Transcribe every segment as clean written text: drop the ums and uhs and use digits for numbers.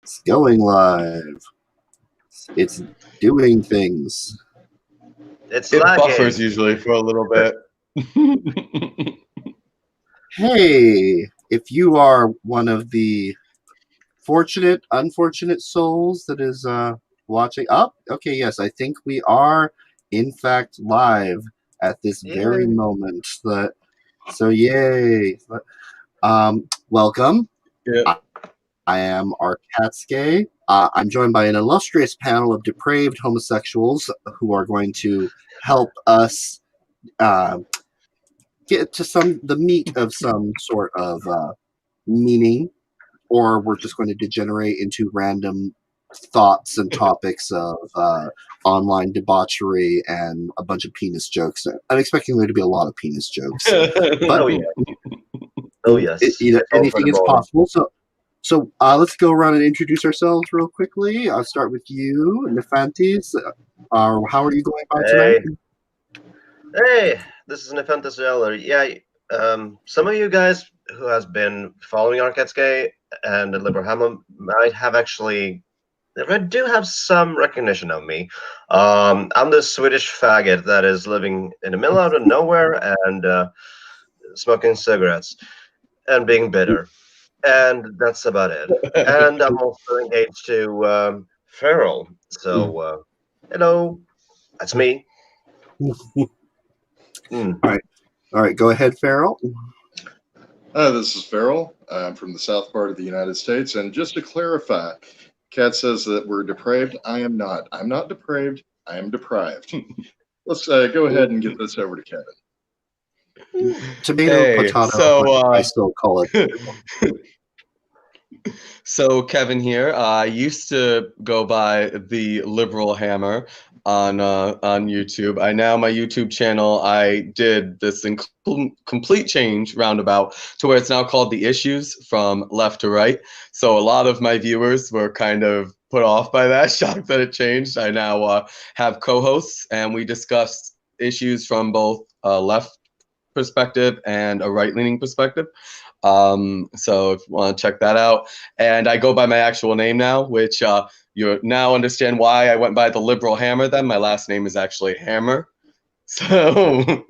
It's going live. It's doing things. It lagging. buffers usually for a little bit. Hey, if you are one of the unfortunate souls that is watching up, okay, yes, I think we are in fact live at this very moment. So yay. Welcome. Yeah. I am Arkatsuke. I'm joined by an illustrious panel of depraved homosexuals who are going to help us get to the meat of some sort of meaning, or we're just going to degenerate into random thoughts and topics of online debauchery and a bunch of penis jokes. I'm expecting there to be a lot of penis jokes. But Oh yes. Anything is possible. So let's go around and introduce ourselves real quickly. I'll start with you, Nephantes. How are you going by tonight? Hey, this is Nephantes Yeller. Yeah, some of you guys who has been following Arkatsuke and the Liberal Hammer might have actually do have some recognition of me. I'm the Swedish faggot that is living in the middle of nowhere and smoking cigarettes and being bitter. And that's about it. And I'm also engaged to Farrell. So, hello, that's me. All right. Go ahead, Farrell. This is Farrell. I'm from the south part of the United States. And just to clarify, Kat says that we're depraved. I am not. I'm not depraved. I am deprived. Let's go ahead and get this over to Kevin. Potato, so I still call it. So Kevin here. I used to go by the Liberal Hammer on YouTube. My YouTube channel, I did this complete change roundabout to where it's now called The Issues from left to right. So a lot of my viewers were kind of put off by that, shocked that it changed. I now have co-hosts, and we discuss issues from both a left perspective and a right-leaning perspective. So if you want to check that out, and I go by my actual name now, which you now understand why I went by the Liberal Hammer. Then my last name is actually Hammer. So,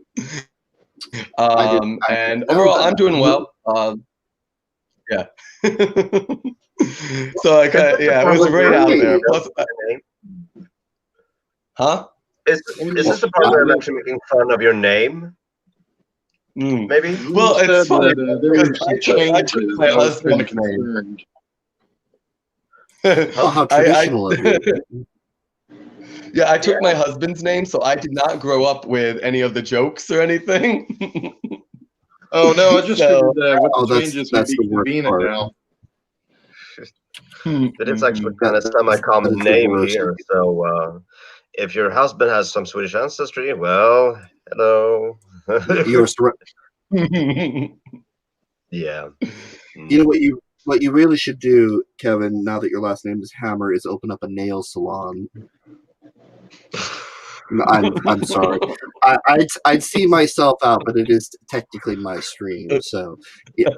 and overall, I'm doing well. Yeah. So it was right out there. Plus, huh? Is this the part where I'm actually making fun of your name? Maybe. Well, it's funny because I took my husband's name. How traditional of you. Yeah, I took my husband's name, so I did not grow up with any of the jokes or anything. Oh no, I just figured with the changes would be convenient now. It is actually kind of semi-common name here. So if your husband has some Swedish ancestry, well, hello. Yeah. You know what you really should do, Kevin, now that your last name is Hammer, is open up a nail salon. I'm sorry. I'd see myself out, but it is technically my stream. So, yeah.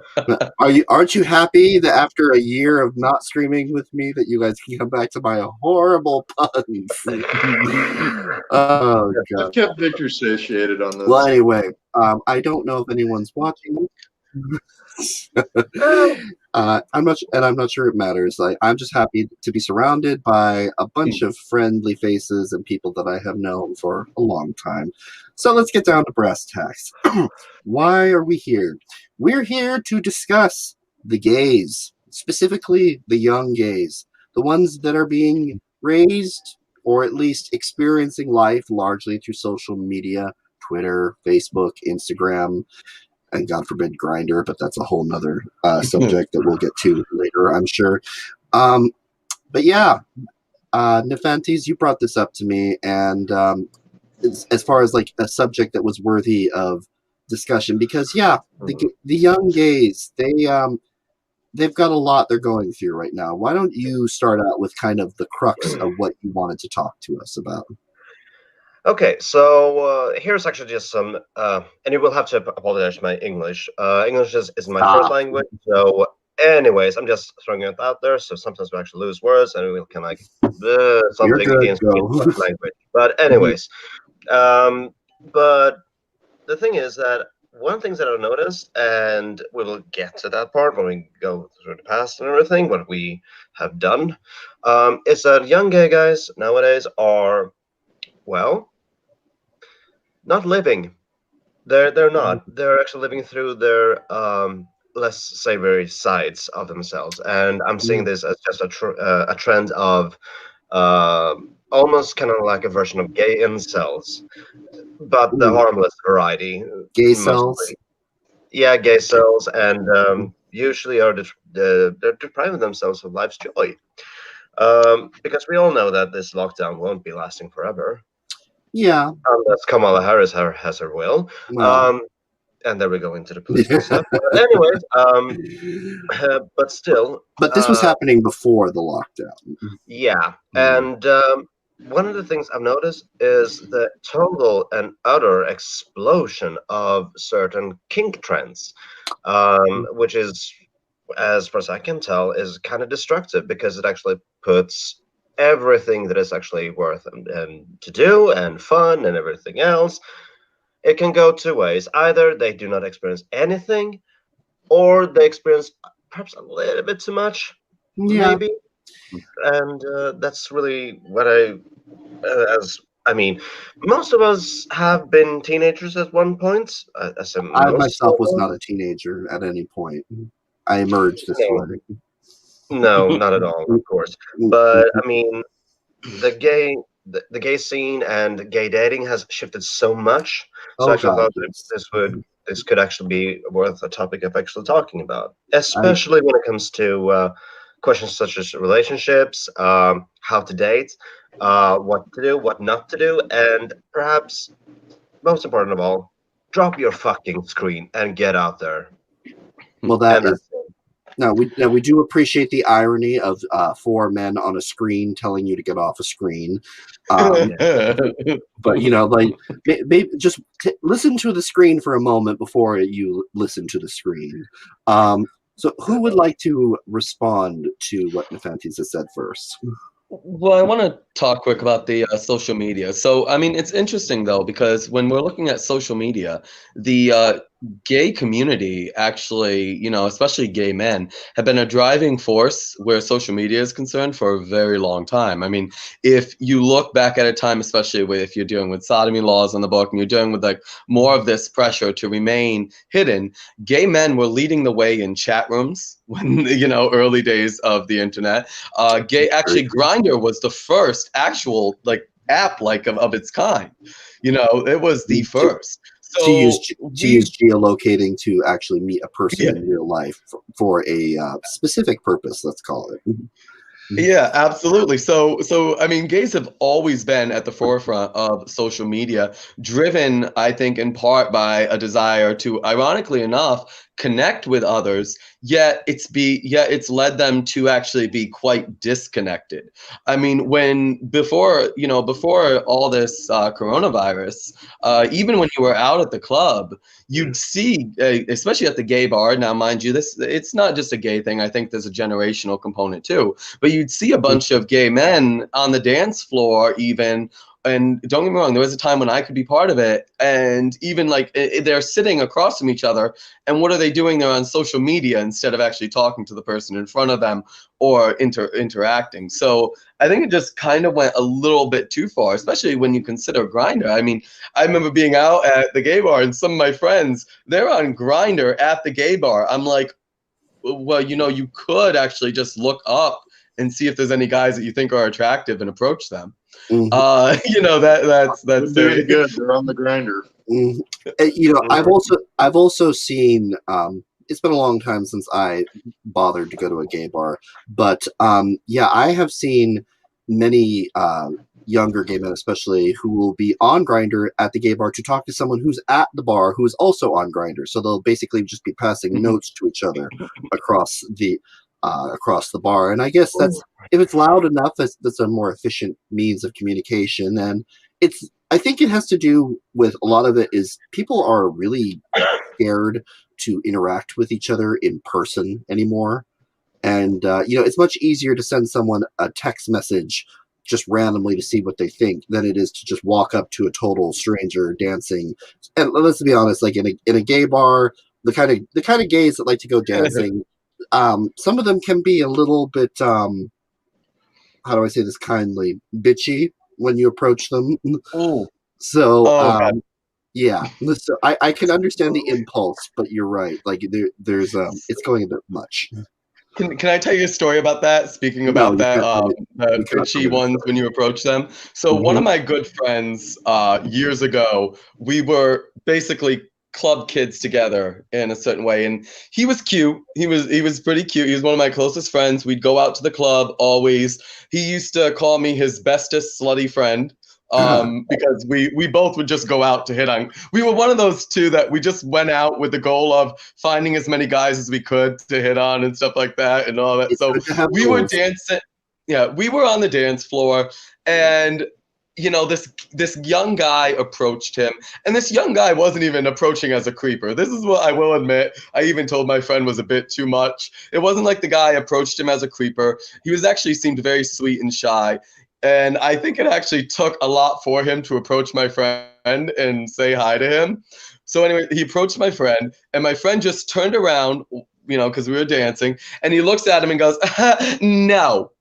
Aren't you happy that after a year of not streaming with me, that you guys can come back to my horrible puns? Oh God! I've kept Victor satiated on this. Well, anyway, I don't know if anyone's watching. I'm not sure it matters. I'm just happy to be surrounded by a bunch of friendly faces and people that I have known for a long time. So let's get down to brass tacks. Why are we here? We're here to discuss the gays, specifically the young gays, the ones that are being raised or at least experiencing life largely through social media, Twitter, Facebook, Instagram, and God forbid Grindr, but that's a whole nother subject that we'll get to later, I'm sure. But yeah, Nephantes, you brought this up to me, and as far as like a subject that was worthy of discussion, because the young gays, they've got a lot they're going through right now. Why don't you start out with kind of the crux of what you wanted to talk to us about? Okay, so here's actually just some, and you will have to apologize for my English. English is my first language, so Anyways, I'm just throwing it out there. So sometimes we actually lose words and we'll kind of like something good, against go. language. But anyways, but the thing is that one of the things that I've noticed, and we will get to that part when we go through the past and everything, what we have done, is that young gay guys nowadays are, well, not living. They're not. They're actually living through their less savory sides of themselves, and I'm seeing this as just a trend of almost kind of like a version of gay incels, but the harmless variety, Gay mostly. cells. Yeah, gay cells, and usually are they're depriving themselves of life's joy, because we all know that this lockdown won't be lasting forever. Yeah. Unless Kamala Harris has her will. Well. And then we go into the political stuff. Anyways, but still. But this was happening before the lockdown. Yeah, and one of the things I've noticed is the total and utter explosion of certain kink trends, which is, as far as I can tell, is kind of destructive because it actually puts everything that is actually worth and to do and fun and everything else. It can go two ways. Either they do not experience anything, or they experience perhaps a little bit too much, maybe. And that's really what I mean, most of us have been teenagers at one point. I myself was not a teenager at any point. I emerged this way. No, not at all, of course. But I mean, the gay scene and gay dating has shifted so much. So I actually thought that this could actually be worth a topic of actually talking about, especially when it comes to questions such as relationships, how to date, what to do, what not to do, and perhaps most important of all, drop your fucking screen and get out there. Well, that is. No, we do appreciate the irony of 4 men on a screen telling you to get off a screen. But like maybe just listen to the screen for a moment before you listen to the screen. So who would like to respond to what Nephantes has said first? Well, I want to talk quick about the social media. So, I mean, it's interesting, though, because when we're looking at social media, the gay community actually, especially gay men, have been a driving force where social media is concerned for a very long time. I mean, if you look back at a time, especially if you're dealing with sodomy laws in the book and you're dealing with like more of this pressure to remain hidden, gay men were leading the way in chat rooms when, early days of the internet. Actually, Grindr was the first actual app of its kind. It was the first. So to use geolocating to actually meet a person in real life for a specific purpose, let's call it. Yeah, absolutely. So I mean, gays have always been at the forefront of social media, driven, I think, in part by a desire to, ironically enough, connect with others, yet it's led them to actually be quite disconnected. I mean, before all this coronavirus, even when you were out at the club, you'd see, especially at the gay bar. Now, mind you, it's not just a gay thing. I think there's a generational component too. But you'd see a bunch of gay men on the dance floor, even. And don't get me wrong, there was a time when I could be part of it. And even they're sitting across from each other. And what are they doing? They're on social media instead of actually talking to the person in front of them or interacting. So I think it just kind of went a little bit too far, especially when you consider Grindr. I mean, I remember being out at the gay bar and some of my friends, they're on Grindr at the gay bar. I'm like, well, you could actually just look up and see if there's any guys that you think are attractive and approach them. That's very good. They're on the grinder. I've also seen. It's been a long time since I bothered to go to a gay bar, but I have seen many younger gay men, especially, who will be on Grindr at the gay bar to talk to someone who's at the bar who is also on Grindr. So they'll basically just be passing notes to each other across the bar. And I guess that's, if it's loud enough, that's a more efficient means of communication. And I think it has to do with, a lot of it is, people are really scared to interact with each other in person anymore. And it's much easier to send someone a text message just randomly to see what they think than it is to just walk up to a total stranger dancing. And let's be honest, like in a gay bar, the kind of gays that like to go dancing, some of them can be a little bit how do I say this kindly, bitchy when you approach them. Oh, So God. yeah, so I can understand the impulse, but you're right. Like there's it's going a bit much. Can I tell you a story about that? Speaking No, about you that, can't tell me. the You can't tell me bitchy the ones story. when you approach them. So one of my good friends, years ago, we were basically club kids together in a certain way, and he was cute. He was pretty cute. He was one of my closest friends. We'd go out to the club always. He used to call me his bestest slutty friend. Because we both would just go out to hit on. We were one of those two that we just went out with the goal of finding as many guys as we could to hit on and stuff like that and all that. It's So good to have we were rules. dancing. Yeah, we were on the dance floor, and this young guy approached him, and this young guy wasn't even approaching as a creeper. This is what I will admit. I even told my friend was a bit too much. It wasn't like the guy approached him as a creeper. He was actually seemed very sweet and shy. And I think it actually took a lot for him to approach my friend and say hi to him. So anyway, he approached my friend, and my friend just turned around, because we were dancing, and he looks at him and goes, no.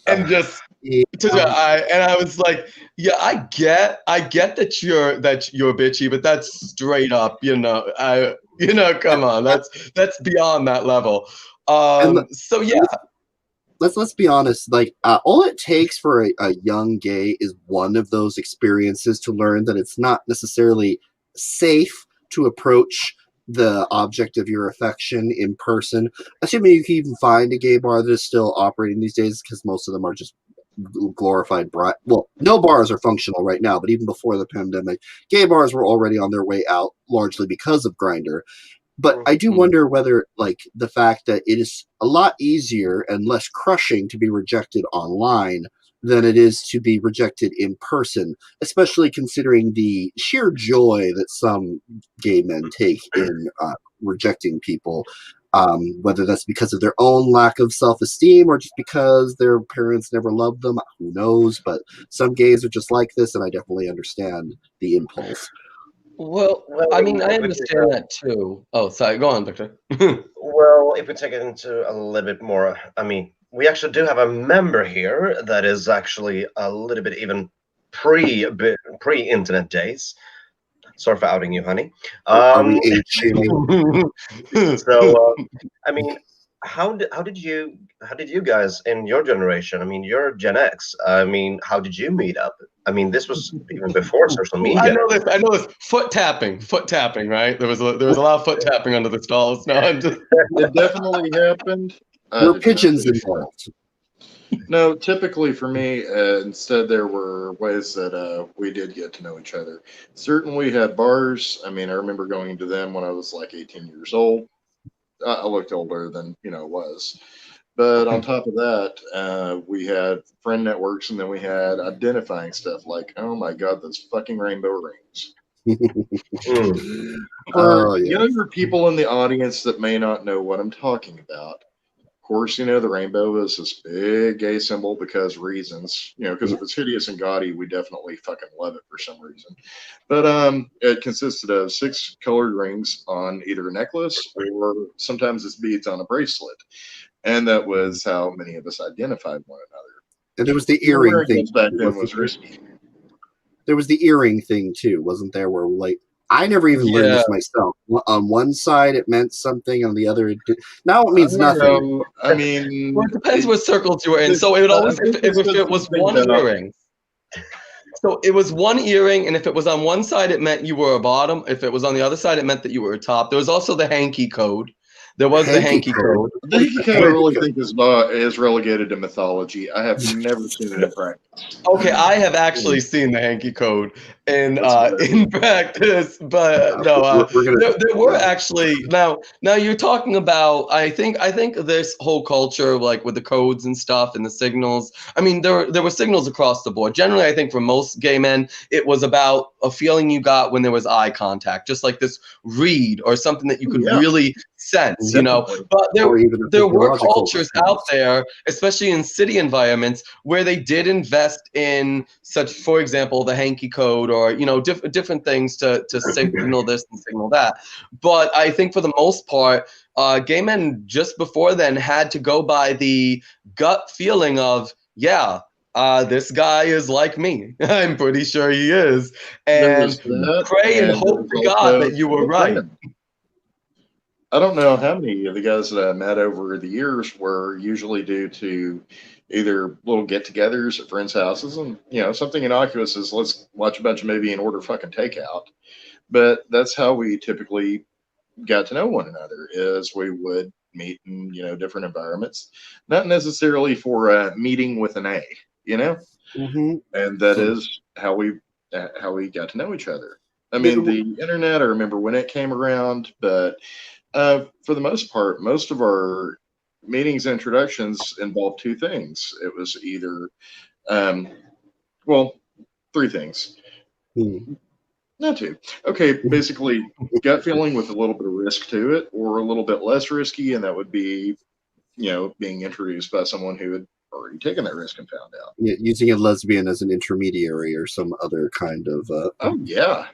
And just Yeah. and I was like, yeah, I get that you're bitchy, but that's straight up, come on, that's beyond that level. So yeah. Let's be honest. Like all it takes for a young gay is one of those experiences to learn that it's not necessarily safe to approach the object of your affection in person. Assuming you can even find a gay bar that is still operating these days, because most of them are just glorified well, no bars are functional right now, but even before the pandemic, gay bars were already on their way out, largely because of Grindr. But I do wonder whether, like, the fact that it is a lot easier and less crushing to be rejected online than it is to be rejected in person, especially considering the sheer joy that some gay men take in rejecting people, whether that's because of their own lack of self-esteem or just because their parents never loved them. Who knows? But some gays are just like this, and I definitely understand the impulse. Well, I mean, I understand that too. Oh, sorry. Go on, Victor. Well, if we take it into a little bit more, I mean, we actually do have a member here that is actually a little bit even pre-internet days. Sorry for outing you, honey. Are we age shaming? So, I mean, how did you guys in your generation? I mean, you're Gen X. I mean, how did you meet up? I mean, this was even before social media. I know this. Foot tapping, right? There was a lot of foot tapping under the stalls. No, I'm just. It definitely happened. Were pigeons involved? No, typically for me, instead there were ways that we did get to know each other. Certainly had bars. I mean, I remember going to them when I was like 18 years old. I looked older than was. But on top of that, we had friend networks, and then we had identifying stuff like, oh my God, those fucking rainbow rings. For younger people in the audience that may not know what I'm talking about, of course, the rainbow is this big gay symbol because reasons, because if it's hideous and gaudy, we definitely fucking love it for some reason. But it consisted of 6 colored rings on either a necklace or sometimes it's beads on a bracelet. And that was how many of us identified one another. And there was the earring thing. Back then was risky. There was the earring thing too, wasn't there? Where I never even learned this myself. On one side it meant something, on the other it did. Now it means nothing. I mean, well, it depends what circles you were in. So it would always if it was one earring. So it was one earring, and if it was on one side, it meant you were a bottom. If it was on the other side, it meant that you were a top. There was also the hanky code. There was the hanky code. The hanky code I really think is relegated to mythology. I have never seen it in practice. Okay, I have actually seen the hanky code in practice, but no, there were actually now you're talking about. I think this whole culture, like with the codes and stuff and the signals. I mean, there were signals across the board. Generally, I think for most gay men, it was about a feeling you got when there was eye contact, just like this read or something that you could really sense, you know. Definitely. But Or even a there were physiological cultures response. out there, especially in city environments, where they did invest in such, for example, the hanky code, or you know, different things to signal this and signal that. But I think for the most part, gay men just before then had to go by the gut feeling of, yeah, this guy is like me. I'm pretty sure he is, There and was that, pray and and there hope was to God also that you were the right. friend. I don't know how many of the guys that I met over the years were usually due to either little get-togethers at friends' houses, and you know, something innocuous is let's watch a bunch of movie and order fucking takeout. But that's how we typically got to know one another. Is we would meet in different environments, not necessarily for a meeting with an A, you know, Mm-hmm. and that is how we got to know each other. I mean, the internet, I remember when it came around, but for the most part, most of our meetings and introductions involved two things. It was either, well, three things. Not two. Okay, basically, gut feeling with a little bit of risk to it, or a little bit less risky, and that would be, being introduced by someone who had already taken that risk and found out. Using a lesbian as an intermediary or some other kind of. Oh, yeah.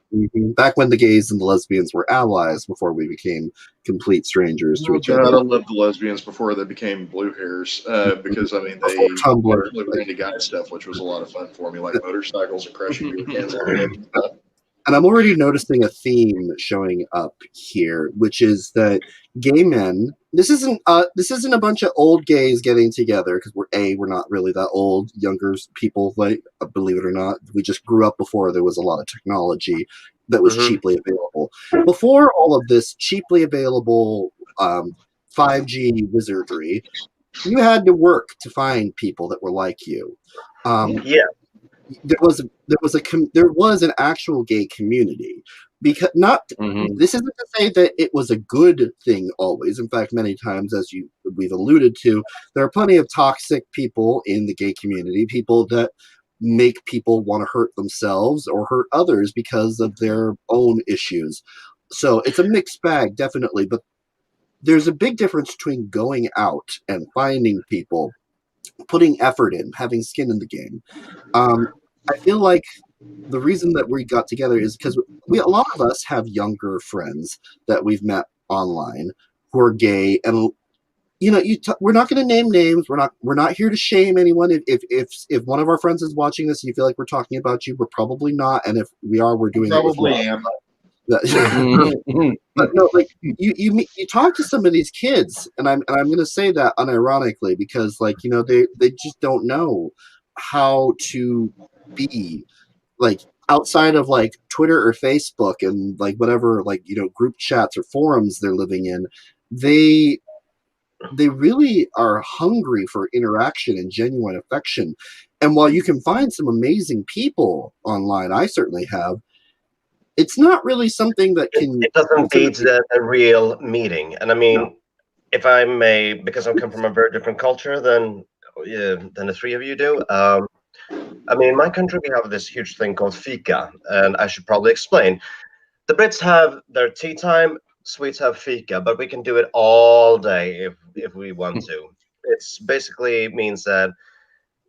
Back when the gays and the lesbians were allies before we became complete strangers to Oh, each God, other. I loved the lesbians before they became blue hairs because, I mean, they Before Tumblr. actually were into guy stuff, which was a lot of fun for me, like motorcycles and crushing you with cans of dick and stuff. And I'm already noticing a theme showing up here, which is that gay men. This isn't a bunch of old gays getting together because we're not really that old. Younger people, like, believe it or not, we just grew up before there was a lot of technology that was cheaply available. Before all of this cheaply available 5G wizardry, you had to work to find people that were like you. Yeah. There was an actual gay community, because this isn't to say that it was a good thing always. In fact, many times, as we've alluded to, there are plenty of toxic people in the gay community, people that make people want to hurt themselves or hurt others because of their own issues. So it's a mixed bag, definitely, but there's a big difference between going out and finding people, putting effort in, having skin in the game. I feel like the reason that we got together is because a lot of us have younger friends that we've met online who are gay, and we're not going to name names. We're not here to shame anyone. If one of our friends is watching this and you feel like we're talking about you, we're probably not. And if we are, we're doing Probably it with am. But no, like you talk to some of these kids, and I'm going to say that unironically because, like, they just don't know how to be, like, outside of like Twitter or Facebook and like whatever, like, group chats or forums they're living in. They really are hungry for interaction and genuine affection. And while you can find some amazing people online, I certainly have, it's not really something that can. It doesn't beat a real meeting. And I mean, if I may, because I come from a very different culture than the three of you do. I mean, in my country, we have this huge thing called fika, and I should probably explain. The Brits have their tea time, Swedes have fika, but we can do it all day if we want to. It's basically means that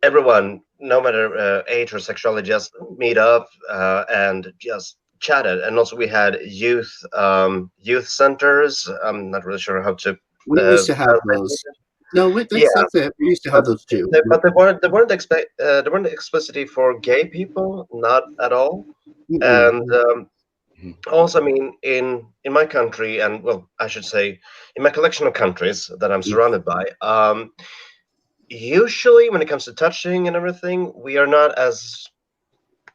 everyone, no matter age or sexuality, just meet up and just chatted. And also we had youth centers. I'm not really sure how to. We used to have those. No, that's it. We used to have those too. But they weren't explicitly for gay people, not at all. And also, I mean, in my country, and well, I should say, in my collection of countries that I'm surrounded by, usually when it comes to touching and everything, we are not as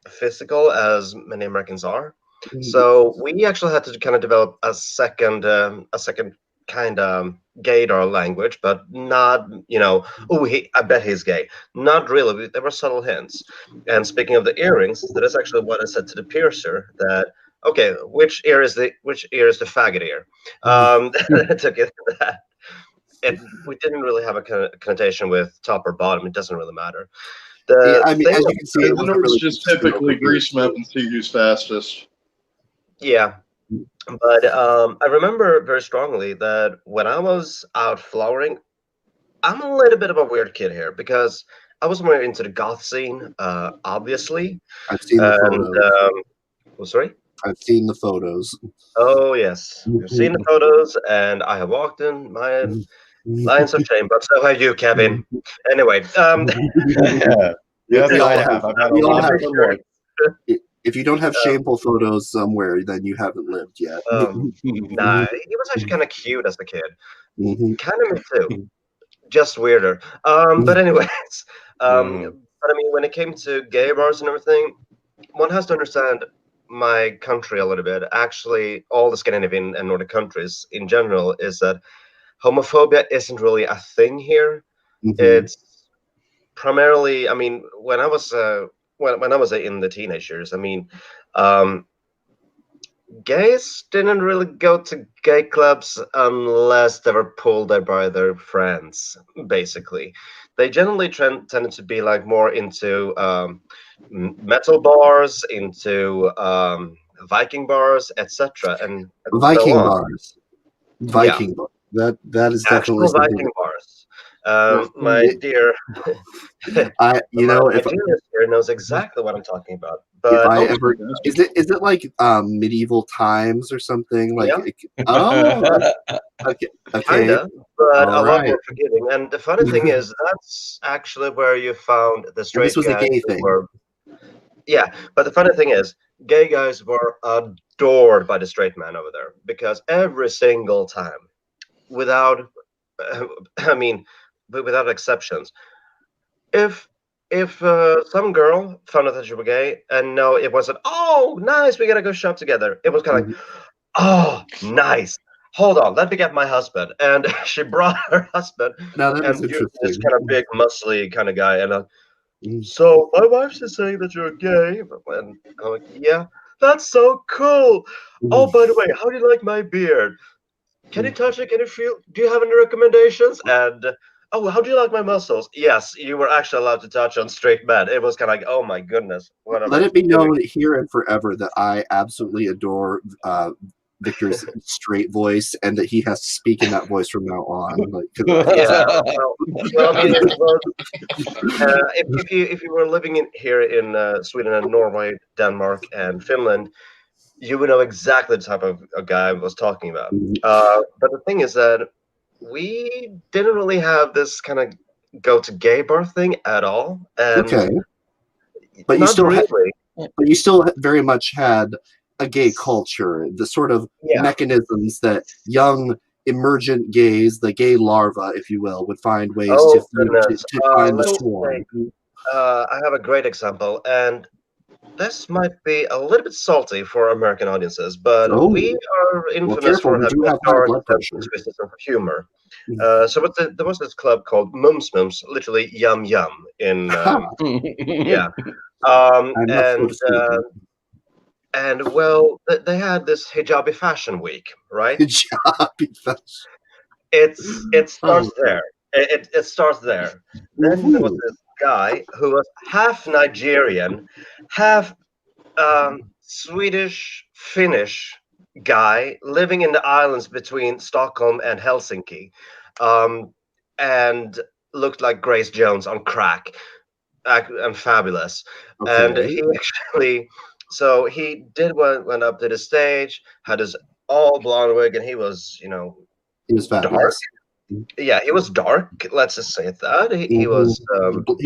physical as many Americans are. So we actually had to kind of develop a second kind of gaydar language, but not, I bet he's gay. Not really. There were subtle hints. And speaking of the earrings, that is actually what I said to the piercer, that, okay, which ear is the faggot ear? I took it to that. We didn't really have a connotation with top or bottom. It doesn't really matter. I mean, as you can see, the Nords just typically grease them up and see who's fastest. Yeah. But I remember very strongly that when I was out flowering, I'm a little bit of a weird kid here because I was more into the goth scene, obviously. I've seen the And photos. oh, sorry. I've seen the photos. Oh yes, you've seen the photos, and I have walked in my lines of shame, but so have you, Kevin. Anyway, Yeah. Yes, We I all have. have. I've had a We all lot have. of them once. If you don't have uh, shameful photos somewhere, then you haven't lived yet. nah, he was actually kind of cute as a kid. Mhm. Kind of me too, just weirder. But anyways, Mhm. but I mean, when it came to gay bars and everything, one has to understand my country a little bit. Actually, all the Scandinavian and Nordic countries in general is that homophobia isn't really a thing here. Mhm. It's primarily, I mean, when I was in the teenage years, I mean, um, gays didn't really go to gay clubs unless they were pulled there by their friends. Basically, they generally tended to be like more into metal bars, into Viking bars, etc., and so Viking on. bars. Yeah, Viking bar. That is definitely actual something Viking that bars. Well, My dear, I, you know, my genius here knows exactly what I'm talking about. if But I oh, ever, fantastic. is it like medieval times or something? Like, yeah, oh, okay, okay, kinda, but all a lot right. more forgiving. And the funny thing is, that's actually where you found the And this straight was a guys gay who thing. were. Yeah, but the funny thing is, gay guys were adored by the straight man over there because every single time, without, I mean, without exceptions, if some girl found out that you were gay and no, it wasn't. Oh, nice, we gotta go shop together. It was kind of like, Mhm. oh, nice. Hold on, let me get my husband. And she brought her husband, Now that and is usually this interesting. kind of big, muscly kind of guy. And Mhm. so my wife's just saying that you're gay. And I'm like, yeah, that's so cool. Oh, by the way, how do you like my beard? Can you touch it? Can you feel? Do you have any recommendations? And oh, how do you like my muscles? Yes, you were actually allowed to touch on straight men. It was kind of like, oh my goodness, what am Let I it be doing? known here and forever that I absolutely adore Victor's straight voice, and that he has to speak in that voice from now on. Like, 'cause Yeah, well, I mean, it was if you were living in here in Sweden and Norway, Denmark, and Finland, you would know exactly the type of a guy I was talking about. But the thing is that we didn't really have this kind of go to gay bar thing at all, and okay, but not really. you still very much had a gay culture, the sort of Yeah. mechanisms that young emergent gays, the gay larva, if you will, would find ways Oh goodness. to find the Let's swarm. say I have a great example, and this might be a little bit salty for American audiences, but Oh, we are well, infamous careful, for we having do a have high dark blood and pressure. twisted sense of humor. There was this club called Mums Mums, literally Yum Yum in yeah, I'm not so to speak. and well, they had this hijabi fashion week, right? Good job. It Oh, starts there. It starts there. Then there was woohoo. this guy who was half Nigerian, half Swedish, Finnish guy living in the islands between Stockholm and Helsinki, um, and looked like Grace Jones on crack, and fabulous. And Okay. he actually, so he did went up to the stage, had his all blonde wig, and he was, He was dark. fabulous. Yeah, he was dark. Let's just say that Mhm. He he was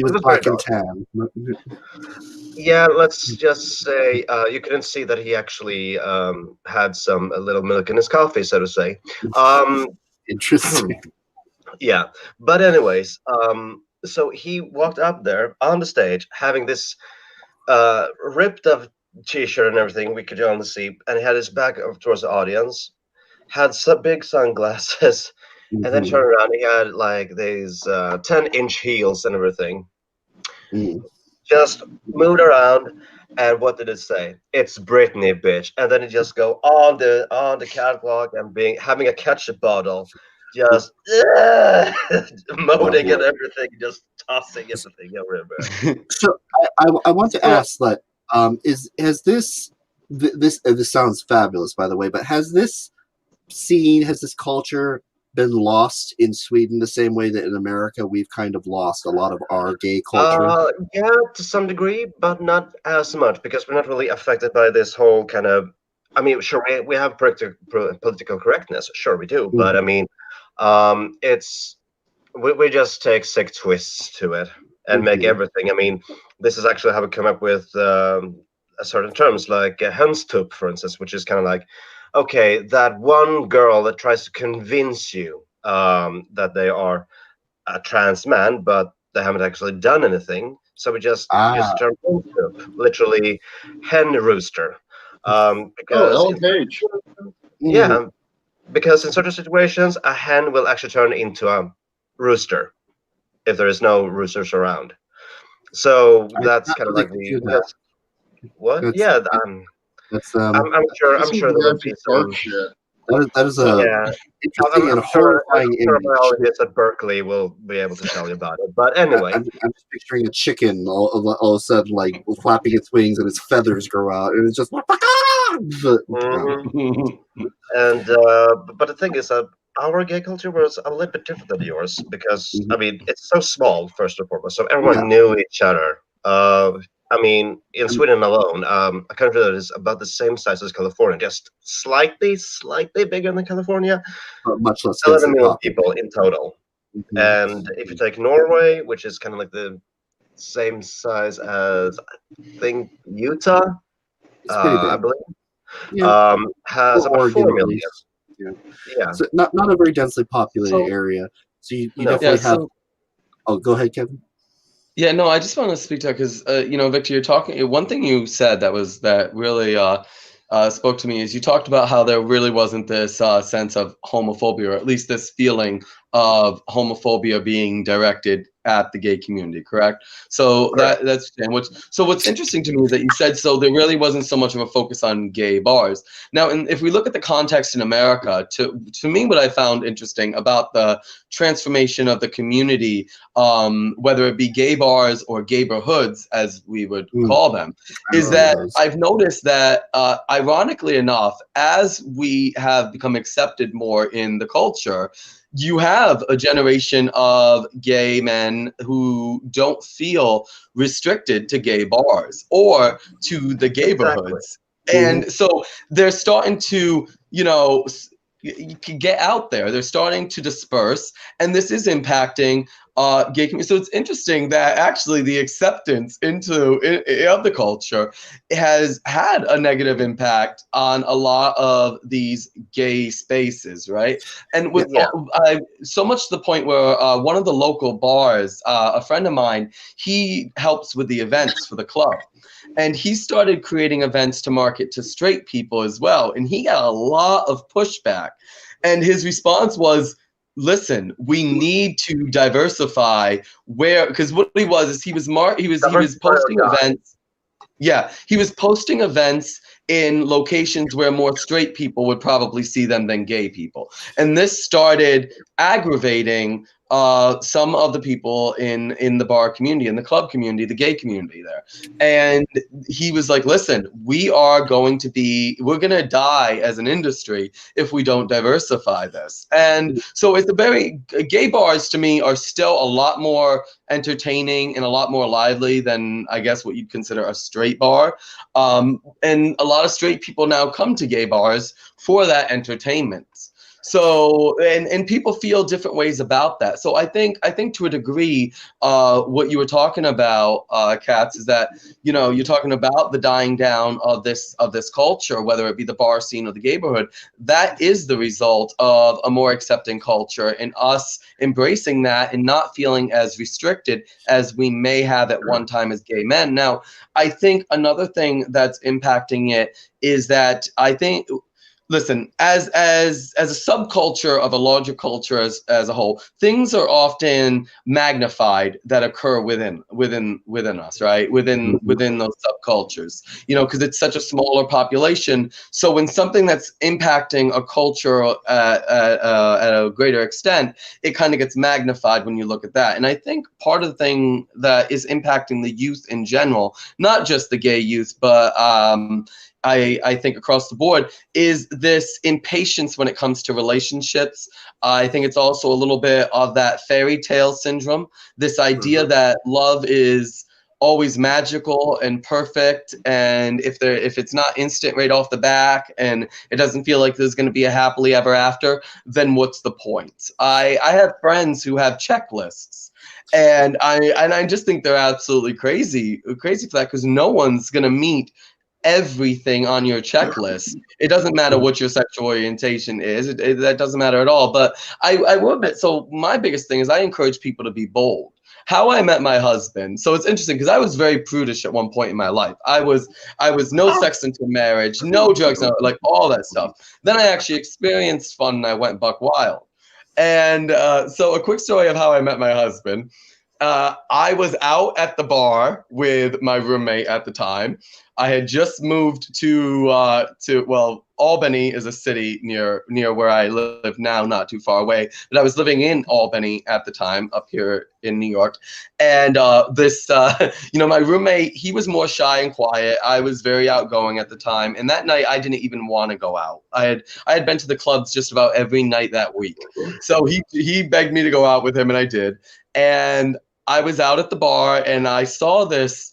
was very black and dark. tan. Yeah, let's just say you couldn't see that he actually had some a little milk in his coffee, so to say. Um, Interesting. yeah, but anyways, so he walked up there on the stage having this ripped up t-shirt and everything we could only see, and he had his back up towards the audience, had some big sunglasses, and then Mhm. turned around. He had like these 10-inch heels and everything. Mm. Just moved around, and what did it say? It's Britney, bitch. And then it just go on the catwalk and being having a ketchup bottle, just Oh moaning boy. and everything, just tossing everything everywhere. So I want to So ask that is has this this sounds fabulous, by the way, but has this culture been lost in Sweden the same way that in America we've kind of lost a lot of our gay culture? Yeah, to some degree, but not as much because we're not really affected by this whole kind of. I mean, sure, we have political correctness, sure we do, but I mean, it's we just take sick twists to it and make everything. I mean, this is actually how we come up with certain terms like hönstup, for instance, which is kind of like, okay, that one girl that tries to convince you that they are a trans man, but they haven't actually done anything. So we just use the term hönstup, literally hen rooster, because Ellen Page. yeah, because in certain situations, a hen will actually turn into a rooster if there is no roosters around. So that's kind of like the what? That's, Yeah, that's I'm sure there will be dark some. shit. that is a Yeah, interesting and horrifying sure image. biologists at Berkeley will be able to tell you about it. But anyway, I'm just picturing a chicken all of a sudden like flapping its wings and its feathers grow out and it's just and but the thing is that our gay culture was a little bit different than yours because I mean it's so small first and foremost, so everyone knew each other. I mean, in Sweden alone, a country that is about the same size as California, just slightly bigger than California, but much less 11 million populated. people in total. And if you take Norway, which is kind of like the same size as I think Utah, I believe, has about Oregon, 4 million. Yeah. So not a very densely populated area. So you definitely have. Oh, go ahead, Kevin. Yeah, no, I just want to speak to that because, Victor, you're talking. One thing you said that really spoke to me is you talked about how there really wasn't this sense of homophobia, or at least this feeling of homophobia being directed at the gay community, correct? So that's what's interesting to me is that you said so there really wasn't so much of a focus on gay bars. Now, if we look at the context in America, to me, what I found interesting about the transformation of the community, whether it be gay bars or gayborhoods, as we would call them, is that I've noticed that, ironically enough, as we have become accepted more in the culture, you have a generation of gay men who don't feel restricted to gay bars or to the gayborhoods. And so they're starting to, you can get out there. They're starting to disperse, and this is impacting gay community. So it's interesting that actually the acceptance of the culture has had a negative impact on a lot of these gay spaces, right? And with so much to the point where one of the local bars, a friend of mine, he helps with the events for the club. And he started creating events to market to straight people as well. And he got a lot of pushback. And his response was, listen, we need to diversify because what he was is he was posting events. Yeah, he was posting events in locations where more straight people would probably see them than gay people. And this started aggravating some of the people in the bar community, in the club community, the gay community there. And he was like, listen, we're going to die as an industry if we don't diversify this. And so gay bars to me are still a lot more entertaining and a lot more lively than I guess what you'd consider a straight bar. And a lot of straight people now come to gay bars for that entertainment. So, and people feel different ways about that. So I think to a degree, what you were talking about, Katz, is that, you're talking about the dying down of this culture, whether it be the bar scene or the gayborhood. That is the result of a more accepting culture and us embracing that and not feeling as restricted as we may have at one time as gay men. Now, I think another thing that's impacting it is that listen, as a subculture of a larger culture as a whole, things are often magnified that occur within us, right? Within those subcultures, because it's such a smaller population. So when something that's impacting a culture at a greater extent, it kind of gets magnified when you look at that. And I think part of the thing that is impacting the youth in general, not just the gay youth, but I think across the board is this impatience when it comes to relationships. I think it's also a little bit of that fairy tale syndrome, this idea that love is always magical and perfect, and if it's not instant right off the back and it doesn't feel like there's going to be a happily ever after, then what's the point? I have friends who have checklists, and I just think they're absolutely crazy for that, because no one's going to meet everything on your checklist. It doesn't matter what your sexual orientation is. That doesn't matter at all. But I will admit, so my biggest thing is I encourage people to be bold. How I met my husband. So it's interesting because I was very prudish at one point in my life. I was no sex until marriage, no drugs, no, like all that stuff. Then I actually experienced fun and I went buck wild. And so a quick story of how I met my husband. I was out at the bar with my roommate at the time. I had just moved to Albany is a city near where I live now, not too far away. But I was living in Albany at the time, up here in New York. And my roommate, he was more shy and quiet. I was very outgoing at the time. And that night, I didn't even want to go out. I had been to the clubs just about every night that week. So he begged me to go out with him, and I did. And I was out at the bar, and I saw this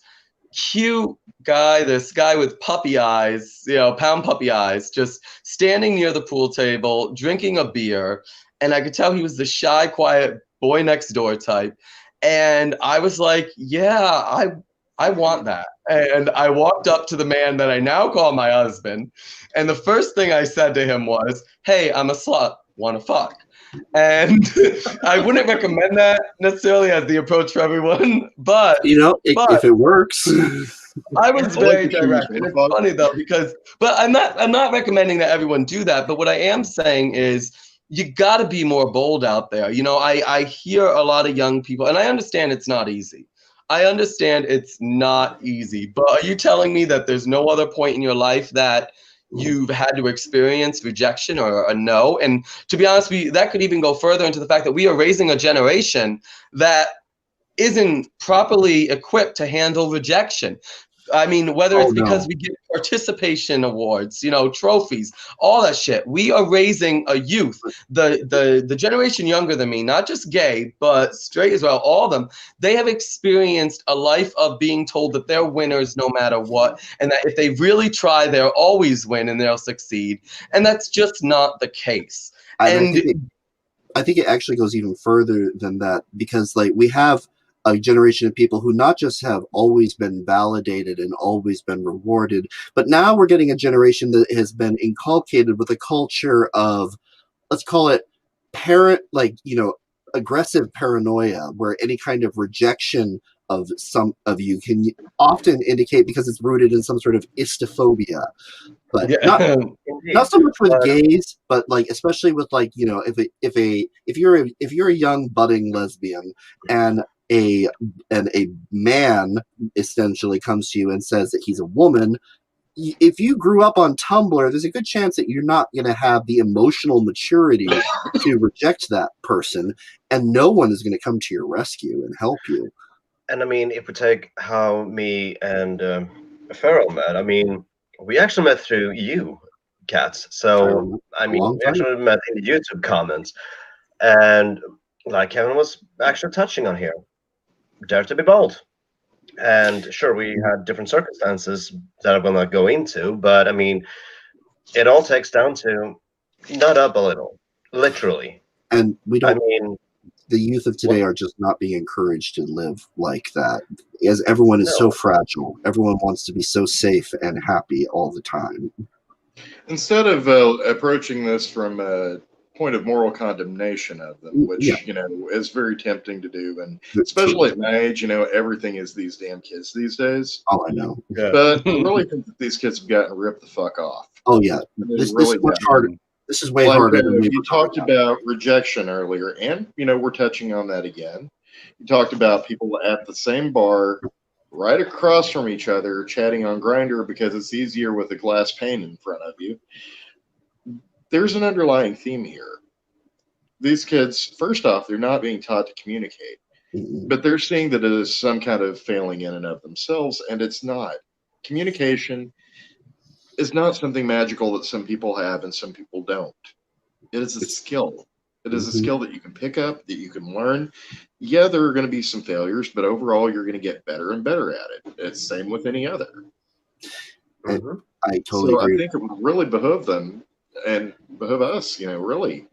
cute guy, this guy with puppy eyes, pound puppy eyes, just standing near the pool table, drinking a beer. And I could tell he was the shy, quiet boy next door type. And I was like, yeah, I want that. And I walked up to the man that I now call my husband. And the first thing I said to him was, hey, I'm a slut, wanna fuck? And I wouldn't recommend that necessarily as the approach for everyone, but if it works. I was very direct. And it's funny though, but I'm not recommending that everyone do that. But what I am saying is you got to be more bold out there. I hear a lot of young people, and I understand it's not easy. But are you telling me that there's no other point in your life that you've had to experience rejection or a no? And to be honest with you, that could even go further into the fact that we are raising a generation that isn't properly equipped to handle rejection. I mean, whether it's because we get participation awards, trophies, all that shit. We are raising a youth, the generation younger than me, not just gay, but straight as well, all of them. They have experienced a life of being told that they're winners no matter what, and that if they really try, they'll always win and they'll succeed. And that's just not the case. I think it actually goes even further than that, because we have a generation of people who not just have always been validated and always been rewarded, but now we're getting a generation that has been inculcated with a culture of, let's call it aggressive paranoia, where any kind of rejection of some of you can often indicate, because it's rooted in some sort of istophobia. But not so much with gays, but especially with if you're a young budding lesbian and a man essentially comes to you and says that he's a woman, if you grew up on Tumblr, there's a good chance that you're not going to have the emotional maturity to reject that person, and no one is going to come to your rescue and help you. And I mean, if we take how me and Farrell met, I mean, we actually met through you, Cats. So, I mean, we actually met in the YouTube comments. And like Kevin was actually touching on here, dare to be bold. And sure, we had different circumstances that I will not go into, but I mean, it all takes down to nut up a little, literally. And the youth of today are just not being encouraged to live like that, as everyone is so fragile. Everyone wants to be so safe and happy all the time. Instead of approaching this from a point of moral condemnation of them, which is very tempting to do, and especially at my age, everything is these damn kids these days. Oh, I know. Yeah. But I really think that these kids have gotten ripped the fuck off. Oh yeah, this is much harder. This is way harder than you talked about rejection earlier, and we're touching on that again. You talked about people at the same bar, right across from each other, chatting on Grindr because it's easier with a glass pane in front of you. There's an underlying theme here. These kids, first off, they're not being taught to communicate, but they're seeing that it is some kind of failing in and of themselves, and it's not. Communication is not something magical that some people have and some people don't. It is a skill. It is a skill that you can pick up, that you can learn. Yeah, there are going to be some failures, but overall, you're going to get better and better at it. It's same with any other. Mm-hmm. I totally agree. I think it would really behoove them and behoove us, really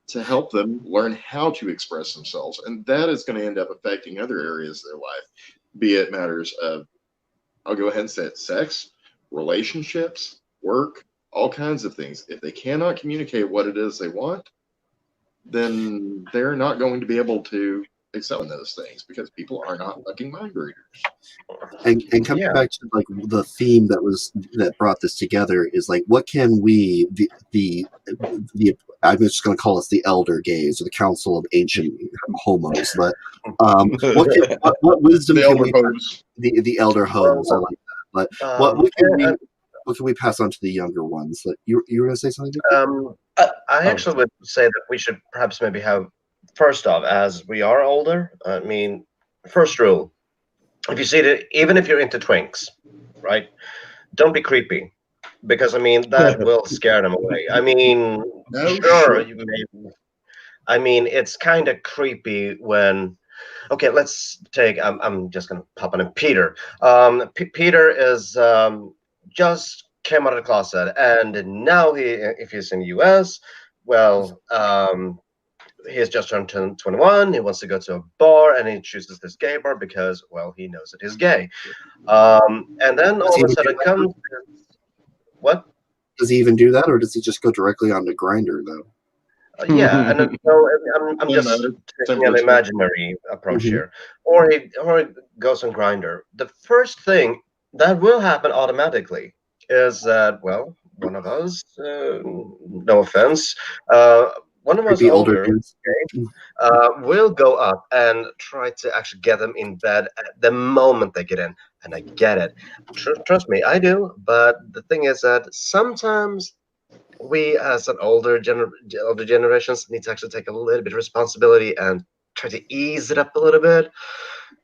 to help them learn how to express themselves. And that is going to end up affecting other areas of their life, be it matters of, I'll go ahead and say it, sex, relationships, work, all kinds of things. If they cannot communicate what it is they want, then they're not going to be able to excel in those things because people are not fucking mind readers. And coming back to like the theme that brought this together is like, what can we the I'm just going to call us the elder gays or the council of ancient homos, but what wisdom the can elder we hoes. The elder hoes, I like that. But what can we pass on to the younger ones? That you were going to say something? I actually would say that we should perhaps maybe have, first off, as we are older, I mean, first rule, if you see it, even if you're into twinks, right, don't be creepy, because I mean that will scare them away. I mean, I mean, it's kind of creepy when. Okay, let's take. I'm just gonna pop on Peter. Peter is just came out of the closet, and now if he's in the U.S., well, he has just turned 21. He wants to go to a bar, and he chooses this gay bar because, well, he knows that he's gay. And then all of a sudden comes what? Does he even do that, or does he just go directly onto Grindr though? Yeah, and so I'm just taking an imaginary approach here, or he goes on Grindr. The first thing that will happen automatically is that, well, one of us, no offense, one of us older, will go up and try to actually get them in bed at the moment they get in. And I get it. Trust me, I do. But the thing is that sometimes we, as an older generations, need to actually take a little bit of responsibility and try to ease it up a little bit.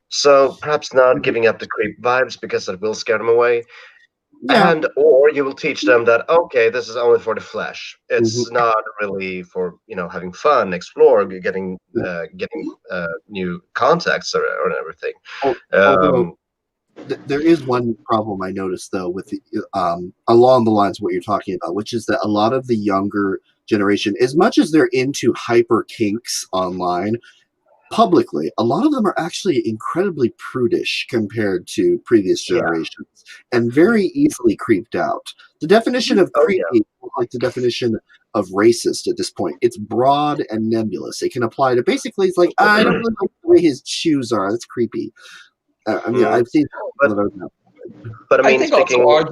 So perhaps not giving up the creep vibes because that will scare them away. Yeah. And or you will teach them that, okay, this is only for the flesh. It's not really for having fun, explore, getting new contacts or everything. Although there is one problem I noticed though with along the lines of what you're talking about, which is that a lot of the younger generation, as much as they're into hyper kinks online, publicly, a lot of them are actually incredibly prudish compared to previous generations and very easily creeped out. The definition of creepy is like the definition of racist at this point. It's broad and nebulous. It can apply to basically, it's like, I don't really like the way his shoes are. That's creepy. I mean, I've seen but I mean, think also our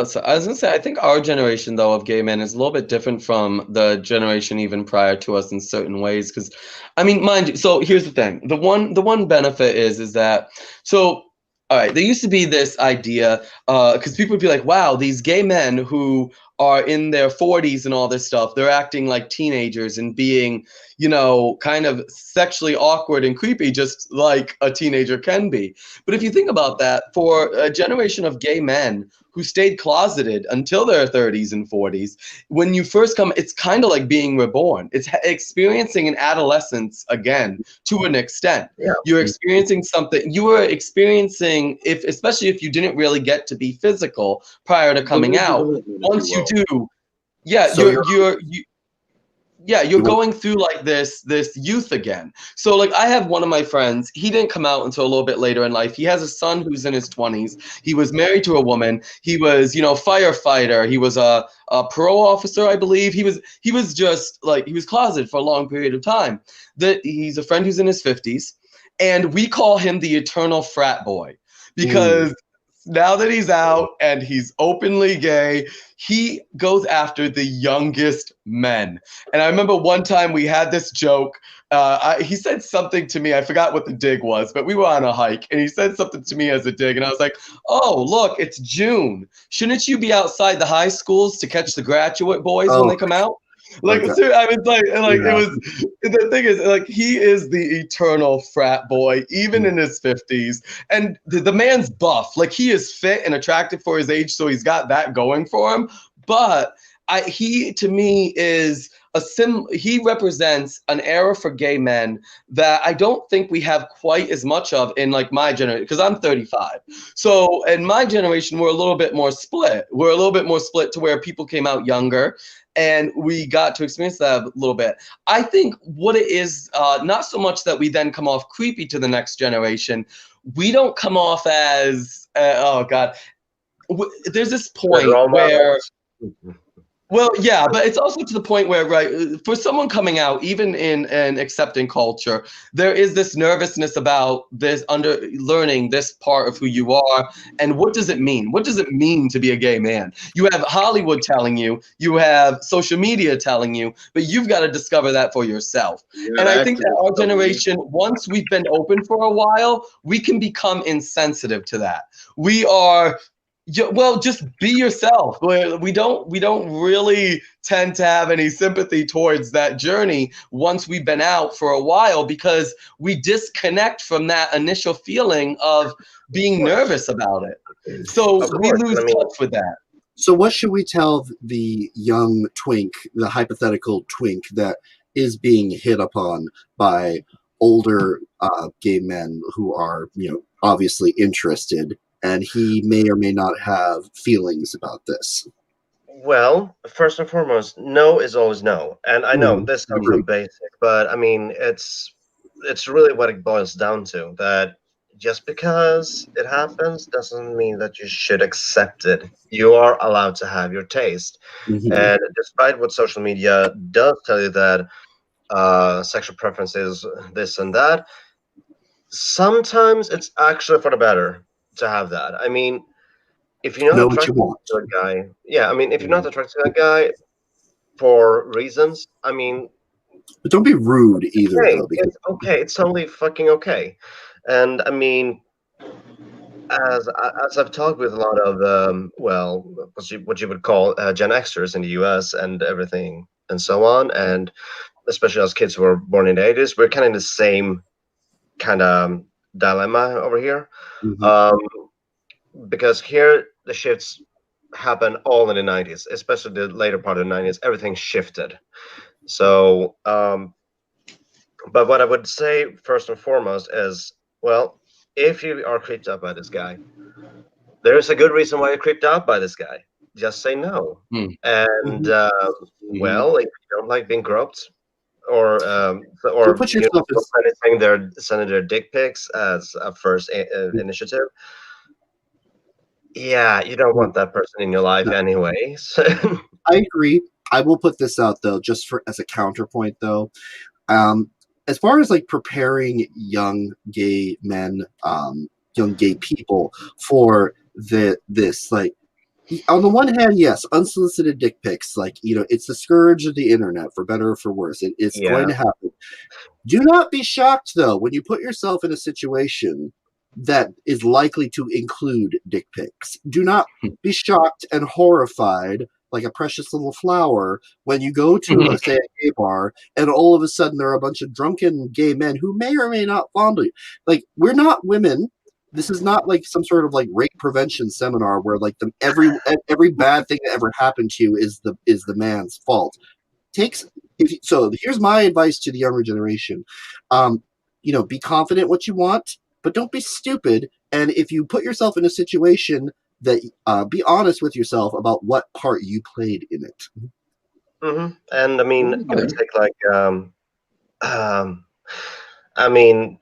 so I was gonna say, I think our generation though of gay men is a little bit different from the generation even prior to us in certain ways. Because, I mean, mind you, so here's the thing: the one benefit is that all right, there used to be this idea because people would be like, wow, these gay men who are in their 40s and all this stuff, they're acting like teenagers and being, kind of sexually awkward and creepy, just like a teenager can be. But if you think about that, for a generation of gay men who stayed closeted until their 30s and 40s, when you first come, it's kind of like being reborn. It's experiencing an adolescence again to an extent. Yeah. You're experiencing something. You were experiencing, especially if you didn't really get to be physical prior to coming out. Once you do, you're going through like this youth again. So like I have one of my friends, he didn't come out until a little bit later in life. He has a son who's in his 20s. He was married to a woman. He was, firefighter. He was a parole officer, I believe. He was just like, he was closeted for a long period of time. He's a friend who's in his 50s, and we call him the eternal frat boy because now that he's out and he's openly gay, he goes after the youngest men. And I remember one time we had this joke. He said something to me. I forgot what the dig was, but we were on a hike and he said something to me as a dig. And I was like, oh, look, it's June. Shouldn't you be outside the high schools to catch the graduate boys when they come out? Like, Okay. I mean, like Yeah. it was. The thing is, like, he is the eternal frat boy, even in his 50s, and the man's buff. Like, he is fit and attractive for his age, so he's got that going for him. But he to me is he represents an era for gay men that I don't think we have quite as much of in like my generation, because I'm 35. So in my generation, we're a little bit more split. We're a little bit more split to where people came out younger and we got to experience that a little bit. I think what it is, not so much that we then come off creepy to the next generation. We don't come off as, oh God, there's this point where, well, yeah, but it's also to the point where, right, for someone coming out, even in an accepting culture, there is this nervousness about this learning this part of who you are, and what does it mean? What does it mean to be a gay man? You have Hollywood telling you, you have social media telling you, but you've got to discover that for yourself. And I think that our generation, once we've been open for a while, we can become insensitive to that. We are. Well, just be yourself. We don't really tend to have any sympathy towards that journey once we've been out for a while, because we disconnect from that initial feeling of being nervous about it. So we lose touch with that. So what should we tell the young twink, the hypothetical twink that is being hit upon by older gay men who are, obviously interested, and he may or may not have feelings about this? Well, first and foremost, no is always no. And I know this sounds so basic, but I mean, it's really what it boils down to, that just because it happens doesn't mean that you should accept it. You are allowed to have your taste. And despite what social media does tell you, that sexual preference is this and that, sometimes it's actually for the better to have that. I mean, if you're not attracted to a guy, if you're not attracted to a guy for reasons, I mean, but don't be rude either, though. Because it's okay. It's totally fucking okay. And I mean, as I've talked with a lot of what you would call Gen Xers in the U.S. and everything and so on, and especially as kids who were born in the 80s, we're kind of in the same kind of dilemma over here. Because here the shifts happen all in the 90s, especially the later part of the 90s. Everything shifted. So, but what I would say first and foremost is, well, if you are creeped out by this guy, there's a good reason why you're creeped out by this guy. Just say no. And well, if you don't like being groped, or put yourself sending their dick pics as a first initiative. Yeah, you don't want that person in your life anyway. I agree. I will put this out, though, just as a counterpoint, though. As far as like preparing young gay men, young gay people for this, like, on the one hand, yes, unsolicited dick pics, like, it's the scourge of the internet, for better or for worse. It's going to happen. Do not be shocked, though, when you put yourself in a situation that is likely to include dick pics. Do not be shocked and horrified like a precious little flower when you go to, say, a gay bar, and all of a sudden there are a bunch of drunken gay men who may or may not fondle you. Like, we're not women. This is not like some sort of like rape prevention seminar where like every bad thing that ever happened to you is the man's fault. So here's my advice to the younger generation. Be confident what you want, but don't be stupid. And if you put yourself in a situation, that be honest with yourself about what part you played in it. And I mean, you would take like, I mean,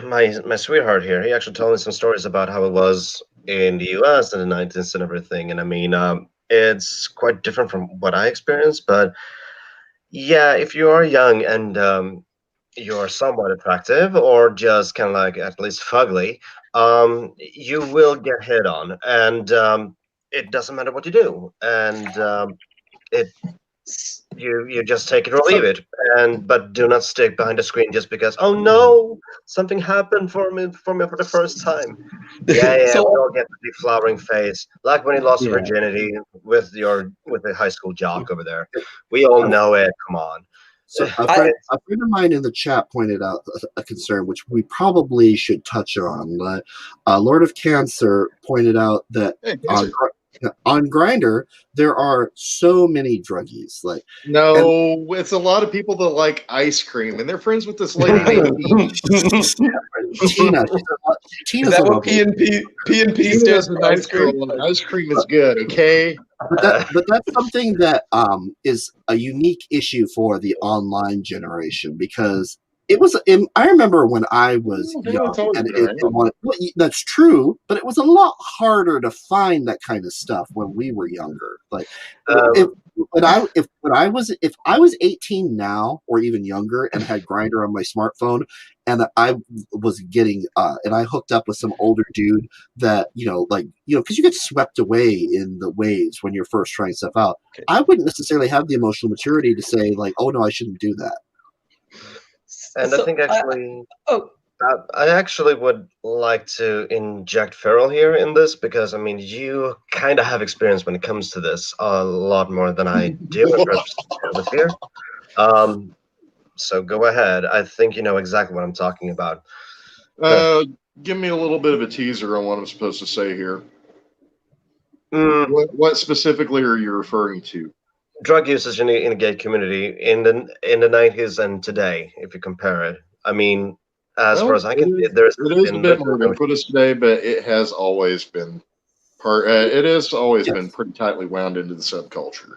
my sweetheart here, he actually told me some stories about how it was in the U.S. in the 90s and everything. And I mean, it's quite different from what I experienced. But yeah, if you are young and you're somewhat attractive, or just kind of like at least fugly, you will get hit on, and it doesn't matter what you do. And it you just take it or leave it, but do not stick behind the screen just because, oh no, something happened for me for the first time. Yeah, So- we all get the deflowering phase, like when you lost your virginity with the high school jock over there. We all know it. Come on. So a friend of mine in the chat pointed out a concern which we probably should touch on. Lord of Cancer pointed out that on Grindr there are so many druggies. No, it's a lot of people that like ice cream, and they're friends with this lady named Tina. Tina's Is that a what P&P stands for? Ice cream. Ice cream is good, okay? But that's something that is a unique issue for the online generation, because it was. I remember when I was young, and that's true, but it was a lot harder to find that kind of stuff when we were younger. If I was 18 now or even younger and had Grindr on my smartphone, and I was getting and I hooked up with some older dude that because you get swept away in the waves when you're first trying stuff out. Okay. I wouldn't necessarily have the emotional maturity to say oh no, I shouldn't do that. And I think actually, I actually would like to inject Farrell here in this, because I mean, you kind of have experience when it comes to this a lot more than I do with here. So go ahead. I think you know exactly what I'm talking about. Give me a little bit of a teaser on what I'm supposed to say here. What specifically are you referring to? Drug usage in the gay community in the 90s and today, if you compare it. I mean, far as I can see, there's a bit more ubiquitous today, but it has always been it has always been pretty tightly wound into the subculture.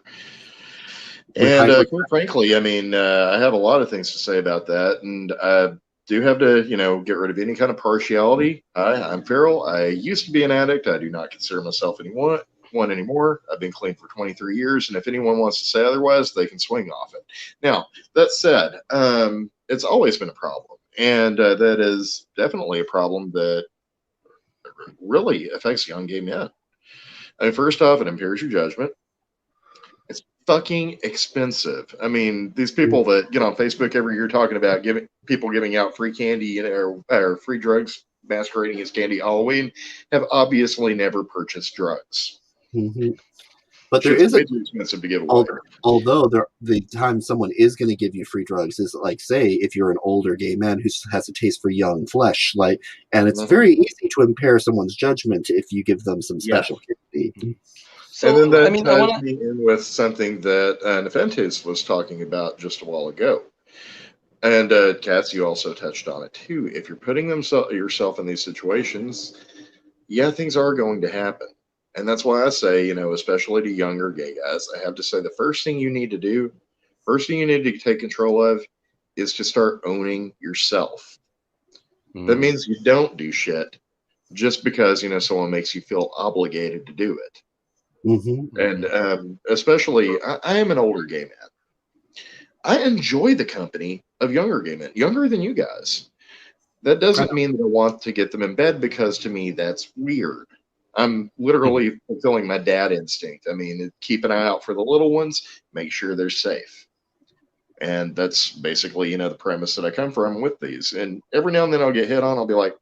And quite frankly, I mean, I have a lot of things to say about that, and I do have to, get rid of any kind of partiality. I'm Farrell. I used to be an addict. I do not consider myself one anymore. I've been clean for 23 years, and if anyone wants to say otherwise, they can swing off it. Now, that said, it's always been a problem, and that is definitely a problem that really affects young gay men. I mean, first off, it impairs your judgment. It's fucking expensive. I mean, these people that get on Facebook every year talking about giving out free candy or free drugs masquerading as candy Halloween have obviously never purchased drugs. Mm-hmm. But there is way too expensive to give away. Although the time someone is going to give you free drugs is say if you're an older gay man who has a taste for young flesh, and it's very easy to impair someone's judgment if you give them some special candy. So, and then that ties me in with something that Nefentes was talking about just a while ago. And Katz, you also touched on it too. If you're putting yourself in these situations, things are going to happen. And that's why I say, especially to younger gay guys, I have to say the first thing you need to take control of is to start owning yourself. That means you don't do shit just because, someone makes you feel obligated to do it. Mm-hmm. And especially, I am an older gay man. I enjoy the company of younger gay men, younger than you guys. That doesn't mean that I want to get them in bed, because to me, that's weird. I'm literally fulfilling my dad instinct. I mean, keep an eye out for the little ones, make sure they're safe. And that's basically, the premise that I come from with these. And every now and then I'll get hit on, I'll be like,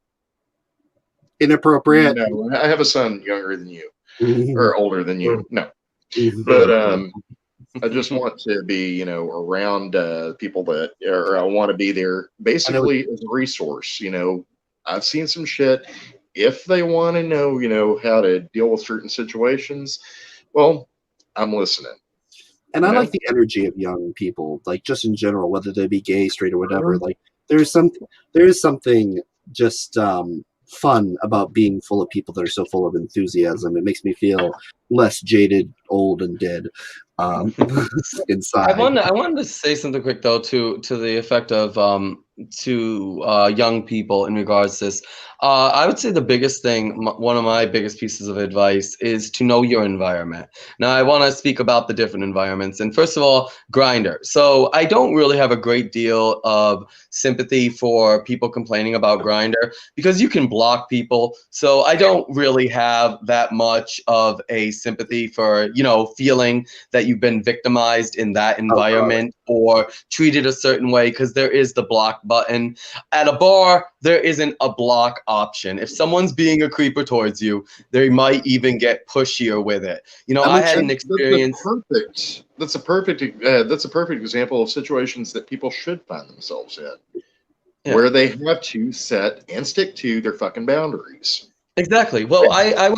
inappropriate. No, I have a son younger than you, or older than you. No. Mm-hmm. But I just want to be, around people that, or I want to be there basically as a resource. I've seen some shit. If they want to know, how to deal with certain situations, well, I'm listening. And I like the energy of young people, just in general, whether they be gay, straight, or whatever. There is something just fun about being full of people that are so full of enthusiasm. It makes me feel less jaded, old, and dead inside. I wanted to say something quick though to the effect of young people in regards to this. I would say the biggest thing, one of my biggest pieces of advice, is to know your environment. Now, I want to speak about the different environments. And first of all, Grindr. So I don't really have a great deal of sympathy for people complaining about Grindr because you can block people. So I don't really have that much of a sympathy for, feeling that you've been victimized in that environment or treated a certain way, because there is the block button. At a bar, there isn't a block option. If someone's being a creeper towards you, they might even get pushier with it. I had an experience. That's a perfect example of situations that people should find themselves in, where they have to set and stick to their fucking boundaries. Exactly. Well, I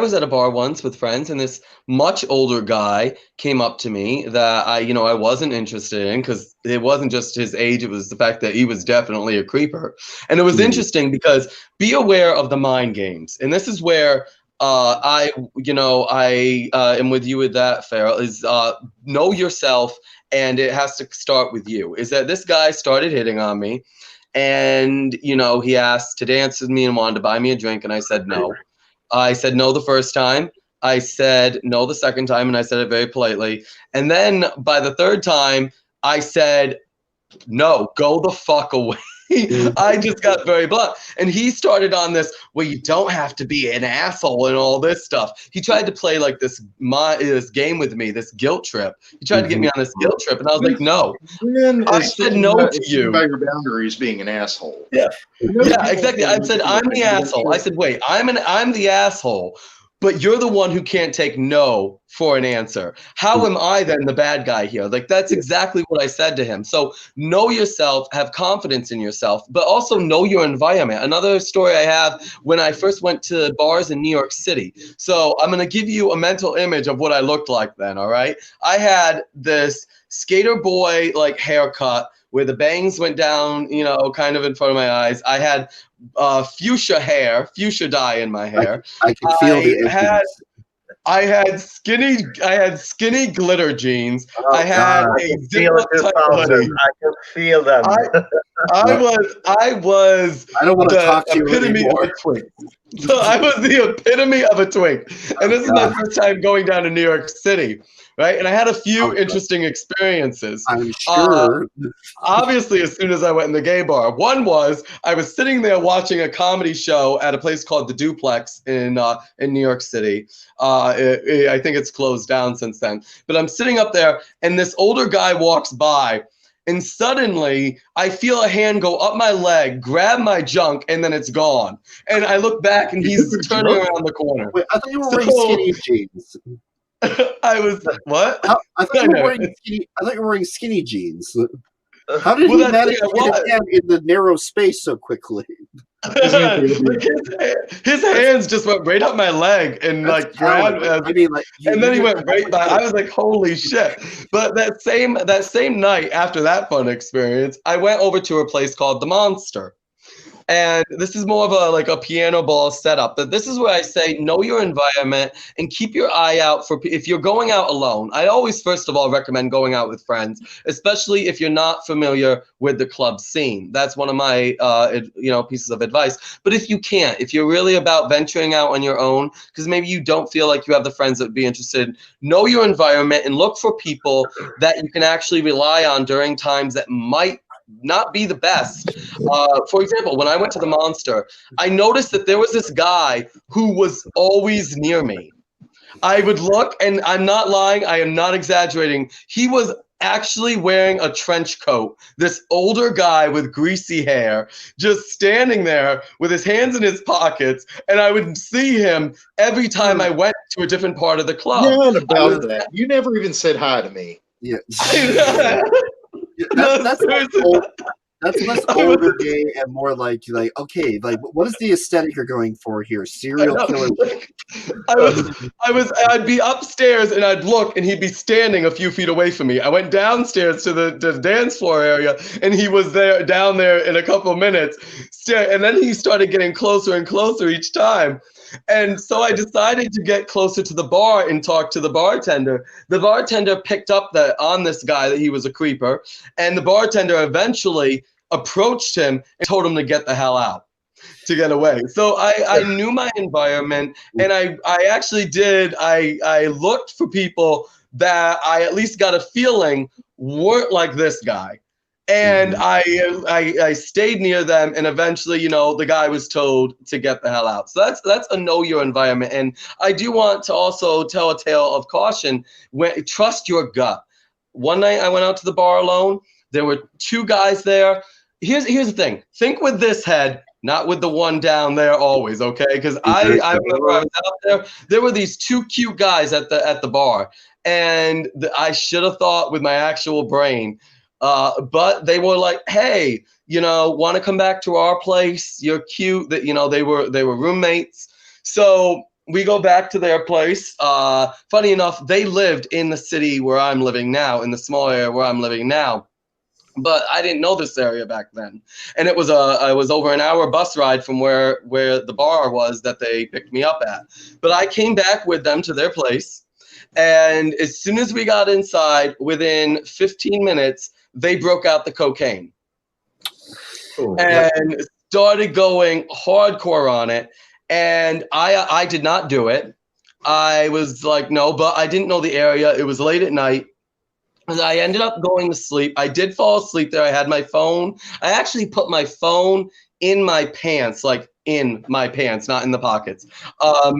was at a bar once with friends, and this much older guy came up to me that I wasn't interested in, because it wasn't just his age, it was the fact that he was definitely a creeper. And it was interesting because be aware of the mind games. And this is where I am with you with that, Farrell, is know yourself, and it has to start with you. Is that this guy started hitting on me, and, he asked to dance with me and wanted to buy me a drink, and I said no. I said no the first time. I said no the second time, and I said it very politely. And then by the third time, I said, no, go the fuck away. I just got very blunt. And he started on this, well, you don't have to be an asshole and all this stuff. He tried to play like this game with me, this guilt trip. He tried to get me on this guilt trip, and I was like, no. I said no to you. About your boundaries being an asshole. Yeah, yeah, exactly. I said, I'm the asshole. I said, wait, I'm the asshole, but you're the one who can't take no for an answer. How am I then the bad guy here? Like, that's exactly what I said to him. So know yourself, have confidence in yourself, but also know your environment. Another story I have, when I first went to bars in New York City. So I'm going to give you a mental image of what I looked like then, all right? I had this skater boy like haircut where the bangs went down, kind of in front of my eyes. I had fuchsia hair, fuchsia dye in my hair. I can feel the influence. I had skinny glitter jeans. I had a zip-up type hoodie. I can feel them. I was I don't want to talk to you epitome anymore. of a twink. So I was the epitome of a twink. And this is my first time going down to New York City, right? And I had a few interesting experiences. I'm sure. Obviously, as soon as I went in the gay bar. One was, I was sitting there watching a comedy show at a place called The Duplex in New York City. I think it's closed down since then. But I'm sitting up there, and this older guy walks by, and suddenly I feel a hand go up my leg, grab my junk, and then it's gone. And I look back, and he's turning around the corner. Wait, I thought you were wearing skinny jeans. I was what? I thought you were wearing skinny jeans. How did he manage to get his hand in the narrow space so quickly? His hands just went right up my leg and grabbed. And then he went right by. I was like, "Holy shit!" But that same night after that fun experience, I went over to a place called The Monster. And this is more of a piano ball setup. But this is where I say, know your environment and keep your eye out for, if you're going out alone. I always, first of all, recommend going out with friends, especially if you're not familiar with the club scene. That's one of my, pieces of advice. But if you can't, if you're really about venturing out on your own, because maybe you don't feel like you have the friends that would be interested, know your environment and look for people that you can actually rely on during times that might not be the best. For example, when I went to the Monster, I noticed that there was this guy who was always near me. I would look, and I'm not lying, I am not exaggerating. He was actually wearing a trench coat, this older guy with greasy hair, just standing there with his hands in his pockets, and I would see him every time I went to a different part of the club. Yeah, about that. You never even said hi to me. Yeah. That's less older gay and more like okay, what is the aesthetic you're going for here? Serial killer. I'd be upstairs and I'd look and he'd be standing a few feet away from me. I went downstairs to the dance floor area and he was down there in a couple of minutes. And then he started getting closer and closer each time. And so I decided to get closer to the bar and talk to the bartender. The bartender picked up on this guy that he was a creeper, and the bartender eventually approached him and told him to get the hell out, to get away. So I knew my environment, and I actually did. I looked for people that I at least got a feeling weren't like this guy. And I stayed near them, and eventually, you know, the guy was told to get the hell out. So that's a know your environment. And I do want to also tell a tale of caution. Trust your gut. One night I went out to the bar alone. There were two guys there. Here's the thing. Think with this head, not with the one down there always, okay? Because I remember I was out there were these two cute guys at the bar, and I should have thought with my actual brain. But they were like, hey, you know, want to come back to our place? You're cute. That, you know, they were roommates. So we go back to their place. Funny enough, they lived in the city where I'm living now, in the small area where I'm living now. But I didn't know this area back then. And it was over an hour bus ride from where the bar was that they picked me up at. But I came back with them to their place. And as soon as we got inside, within 15 minutes, they broke out the cocaine. Ooh, and started going hardcore on it. And I did not do it. I was like, no, but I didn't know the area. It was late at night. And I ended up going to sleep. I did fall asleep there. I had my phone. I actually put my phone in my pants, like in my pants, not in the pockets,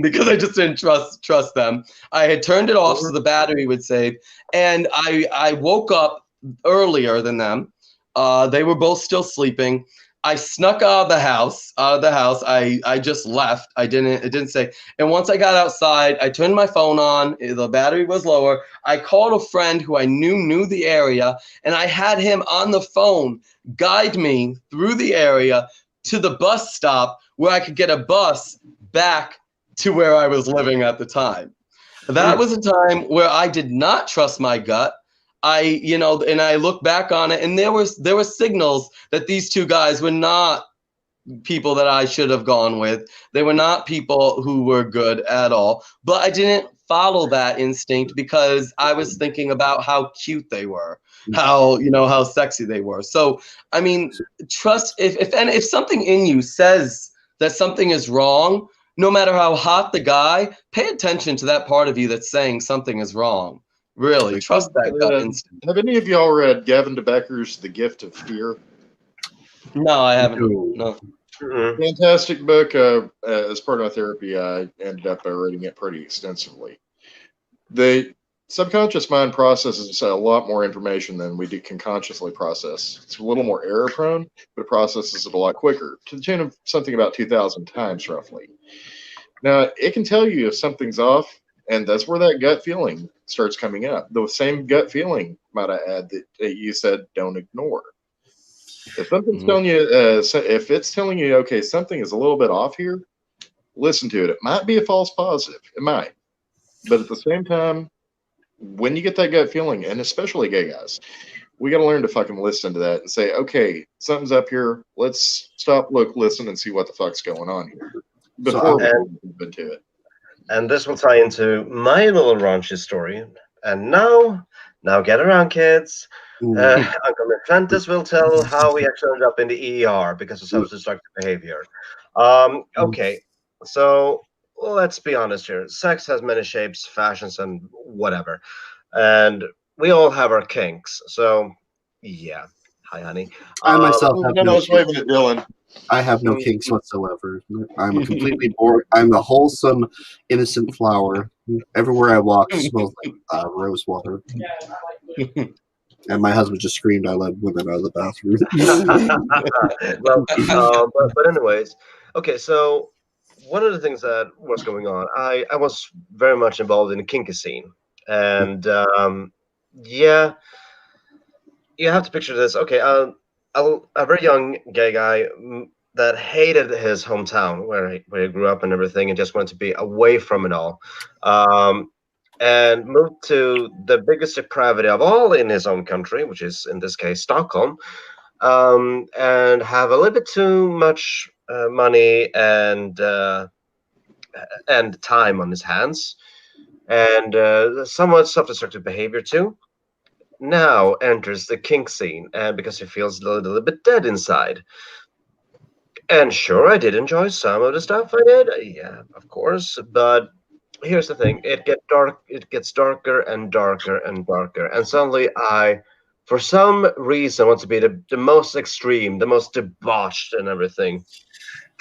because I just didn't trust them. I had turned it off so the battery would save. And I woke up earlier than them. They were both still sleeping. I snuck out of the house. I just left. It didn't say. And once I got outside, I turned my phone on. The battery was lower. I called a friend who I knew the area, and I had him on the phone guide me through the area to the bus stop where I could get a bus back to where I was living at the time. That was a time where I did not trust my gut. And I look back on it, and there were signals that these two guys were not people that I should have gone with. They were not people who were good at all. But I didn't follow that instinct because I was thinking about how cute they were, how sexy they were. So, I mean, trust if something in you says that something is wrong, no matter how hot the guy, pay attention to that part of you that's saying something is wrong. Really, trust that gut instinct. Have any of y'all read Gavin de Becker's The Gift of Fear? No, I haven't. No. Fantastic book. As part of my therapy, I ended up reading it pretty extensively. The subconscious mind processes a lot more information than we can consciously process. It's a little more error prone, but it processes it a lot quicker, to the tune of something about 2,000 times roughly. Now, it can tell you if something's off, and that's where that gut feeling starts coming up. The same gut feeling, might I add, that you said don't ignore. If something's telling you, if it's telling you, okay, something is a little bit off here, listen to it. It might be a false positive. It might. But at the same time, when you get that gut feeling, and especially gay guys, we got to learn to fucking listen to that and say, okay, something's up here. Let's stop, look, listen, and see what the fuck's going on here before we move into it. And this will tie into my little raunchy story. And now get around, kids. Uncle Nephentus will tell how we actually ended up in the ER because of self-destructive behavior. Okay, so let's be honest here. Sex has many shapes, fashions, and whatever. And we all have our kinks. So, yeah. Hi, honey. I myself have no waving at Dylan. I have no kinks whatsoever. I'm a completely bored. I'm a wholesome, innocent flower. Everywhere I walk smells like rose water. And my husband just screamed, I let women out of the bathroom. But anyways, okay, so one of the things that was going on, I was very much involved in the kinky scene. And yeah, you have to picture this. Okay, a very young gay guy that hated his hometown where he grew up and everything, and just wanted to be away from it all, and moved to the biggest depravity of all in his own country, which is in this case Stockholm, and have a little bit too much money and time on his hands, and somewhat self-destructive behavior too. now enters the kink scene, and because he feels a little bit dead inside. And sure, I did enjoy some of the stuff I did. Yeah, of course. But here's the thing: it gets darker and darker and darker, and suddenly for some reason, want to be the most extreme, the most debauched, and everything.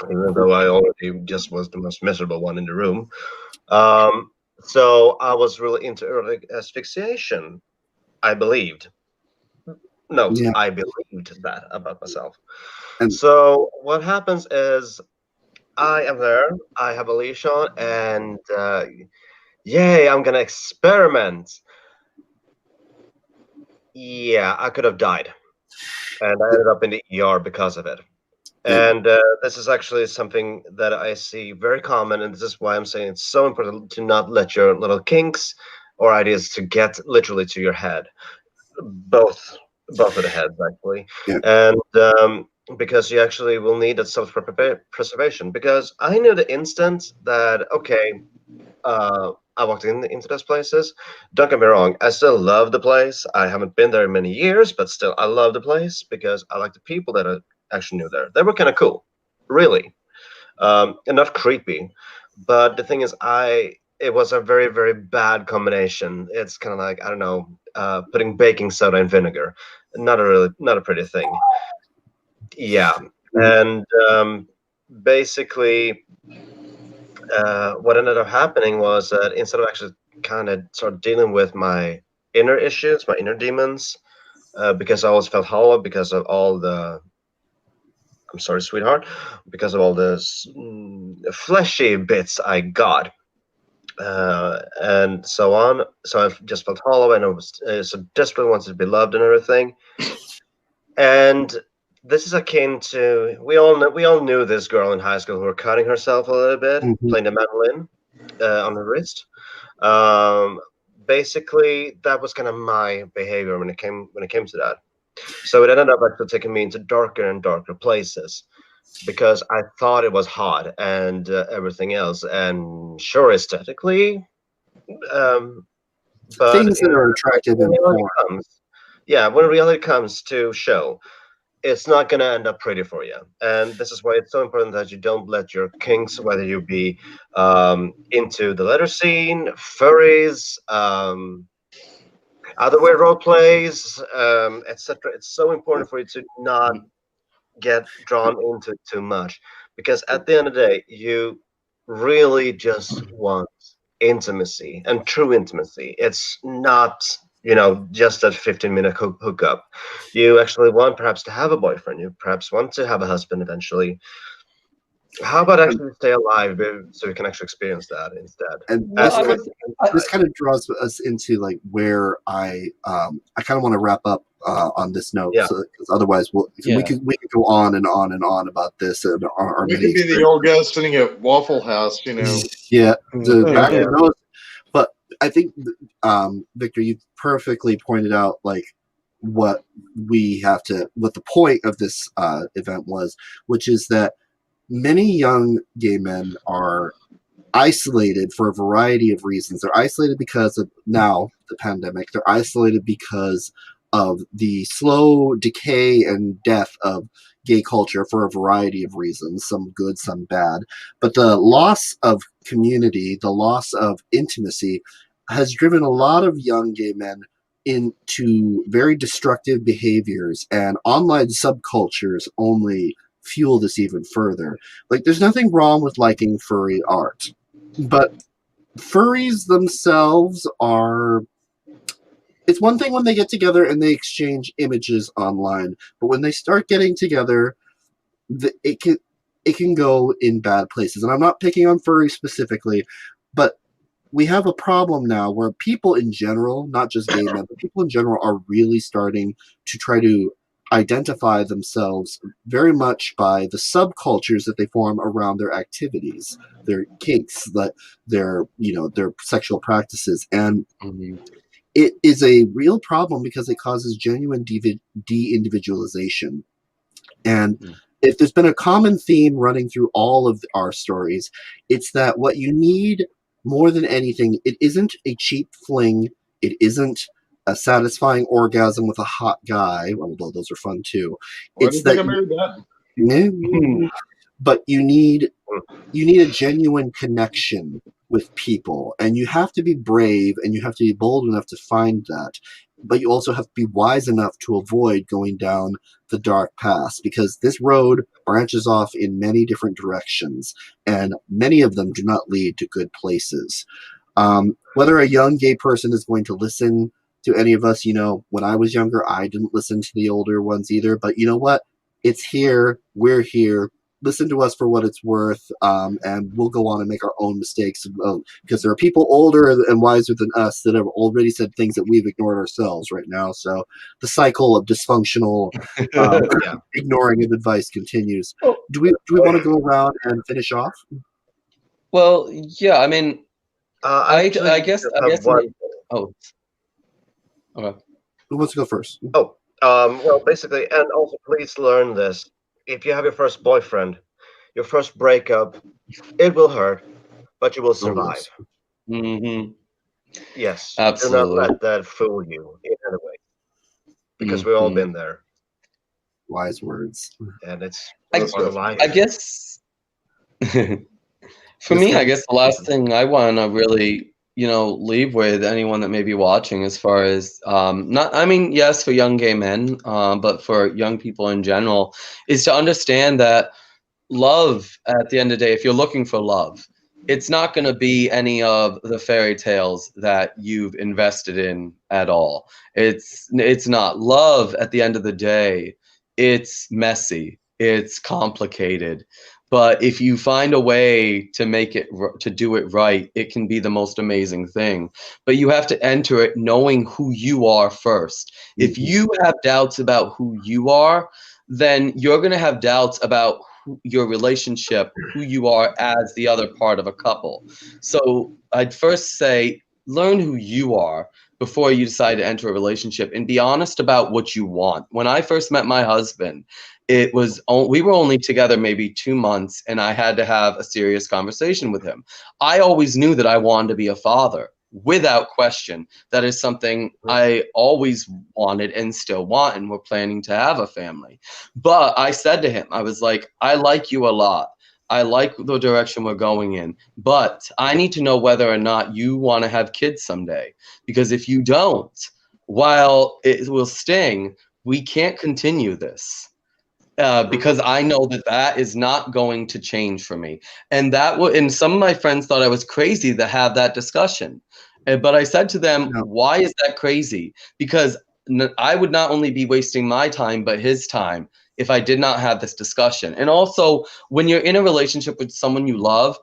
Even though I already just was the most miserable one in the room. Um, so I was really into early asphyxiation. I believed. Note, Yeah. I believed that about myself. And So what happens is I am there. I have a leash on, and yay, I'm gonna experiment. Yeah, I could have died, and I ended up in the ER because of it. And this is actually something that I see very common, and this is why I'm saying it's so important to not let your little kinks or ideas to get literally to your head, both both of the heads actually, yeah. and because you actually will need that self-preservation. Because I knew the instant that okay, I walked into those places. Don't get me wrong, I still love the place. I haven't been there in many years, but still, I love the place because I like the people that I actually knew there. They were kind of cool, really, and not creepy. But the thing is, it was a very very bad combination. It's kind of like I don't know, putting baking soda in vinegar. Not a pretty thing. Yeah, and basically what ended up happening was that instead of actually kind of start dealing with my inner issues, my inner demons, because I always felt hollow because of all the, I'm sorry, sweetheart, because of all the fleshy bits I got, and so on. So I just felt hollow, and I was so desperately wanted to be loved and everything. And this is akin to we all knew this girl in high school who were cutting herself a little bit, Mhm. playing the mandolin on her wrist. Um, Basically, that was kind of my behavior when it came to that. So it ended up actually taking me into darker and darker places because I thought it was hot and everything else, and sure, aesthetically, um, but Things that are attractive when in reality porn. comes, yeah, when reality comes to show, it's not going to end up pretty for you. And this is why it's so important that you don't let your kinks, whether you be into the letter scene, furries, other way role plays, etc. It's so important for you to not get drawn into it too much because at the end of the day, you really just want intimacy and true intimacy. It's not, just that 15-minute hookup. You actually want perhaps to have a boyfriend. You perhaps want to have a husband eventually. How about And, actually stay alive so you can actually experience that instead? and Well, this I As kind was, this kind of draws us into like where I kind of want to wrap up on this note, yeah, so because otherwise yeah. we could go on and on and on about this and our We many could be the experiences. old guy sitting at Waffle House, you know. Yeah, back yeah, to those. But I think, Victor, you perfectly pointed out like what what the point of this event was, which is that many young gay men are isolated for a variety of reasons. They're isolated because of now the pandemic. They're isolated because of the slow decay and death of gay culture for a variety of reasons, some good, some bad. But the loss of community, the loss of intimacy, has driven a lot of young gay men into very destructive behaviors, and online subcultures only fuel this even further. Like, there's nothing wrong with liking furry art, but furries themselves are, it's one thing when they get together and they exchange images online, but when they start getting together, it can go in bad places. And I'm not picking on furries specifically, but we have a problem now where people in general, not just gay men, but people in general are really starting to try to identify themselves very much by the subcultures that they form around their activities, their kinks, their sexual practices. And Mhm. it is a real problem because it causes genuine de-individualization. And Mm. if there's been a common theme running through all of our stories, it's that what you need more than anything, it isn't a cheap fling, it isn't a satisfying orgasm with a hot guy, although those are fun too. Why do It's you think that I married that? but you need a genuine connection with people, and you have to be brave and you have to be bold enough to find that, but you also have to be wise enough to avoid going down the dark paths, because this road branches off in many different directions and many of them do not lead to good places. Whether a young gay person is going to listen to any of us, when I was younger, I didn't listen to the older ones either, but you know what, it's here, we're here, listen to us for what it's worth, and we'll go on and make our own mistakes, because there are people older and wiser than us that have already said things that we've ignored ourselves right now. So the cycle of dysfunctional ignoring of advice continues. Do we want to go around and finish off? Well, yeah, I mean, I guess one. oh, okay. Who wants to go first? Oh, well, basically, and also please learn this. If you have your first boyfriend, your first breakup, it will hurt, but you will survive. Mm-hmm. Yes, Absolutely. do not let that fool you in any way, because we've all been there. Wise words. And it's I part of life. I guess for me, I guess the last thing I want to really, leave with anyone that may be watching, as far as yes, for young gay men, but for young people in general, is to understand that love, at the end of the day, if you're looking for love, it's not going to be any of the fairy tales that you've invested in at all. It's not. Love, at the end of the day, it's messy, it's complicated, but if you find a way to do it right, it can be the most amazing thing. But you have to enter it knowing who you are first. If you have doubts about who you are, then you're going to have doubts about your relationship, who you are as the other part of a couple. So I'd first say, learn who you are before you decide to enter a relationship, and be honest about what you want. When I first met my husband, we were only together maybe 2 months, and I had to have a serious conversation with him. I always knew that I wanted to be a father, without question. That is something I always wanted and still want, and we're planning to have a family. But I said to him, I was like, I like you a lot. I like the direction we're going in, but I need to know whether or not you want to have kids someday. Because if you don't, while it will sting, we can't continue this. Because I know that is not going to change for me. And and some of my friends thought I was crazy to have that discussion. But I said to them, why is that crazy? Because I would not only be wasting my time, but his time, if I did not have this discussion. And also, when you're in a relationship with someone you love,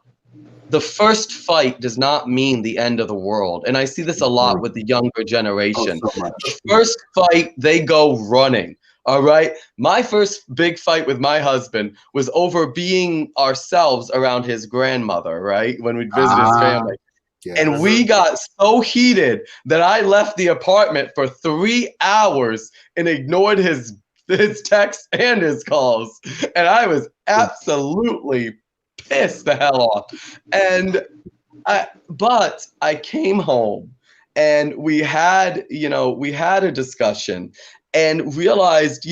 the first fight does not mean the end of the world. And I see this a lot with the younger generation. The first fight, they go running. All right. My first big fight with my husband was over being ourselves around his grandmother, right? When we'd visit his family. Yes. And we got so heated that I left the apartment for 3 hours and ignored his texts and his calls. And I was absolutely pissed the hell off. But I came home and we had a discussion and realized,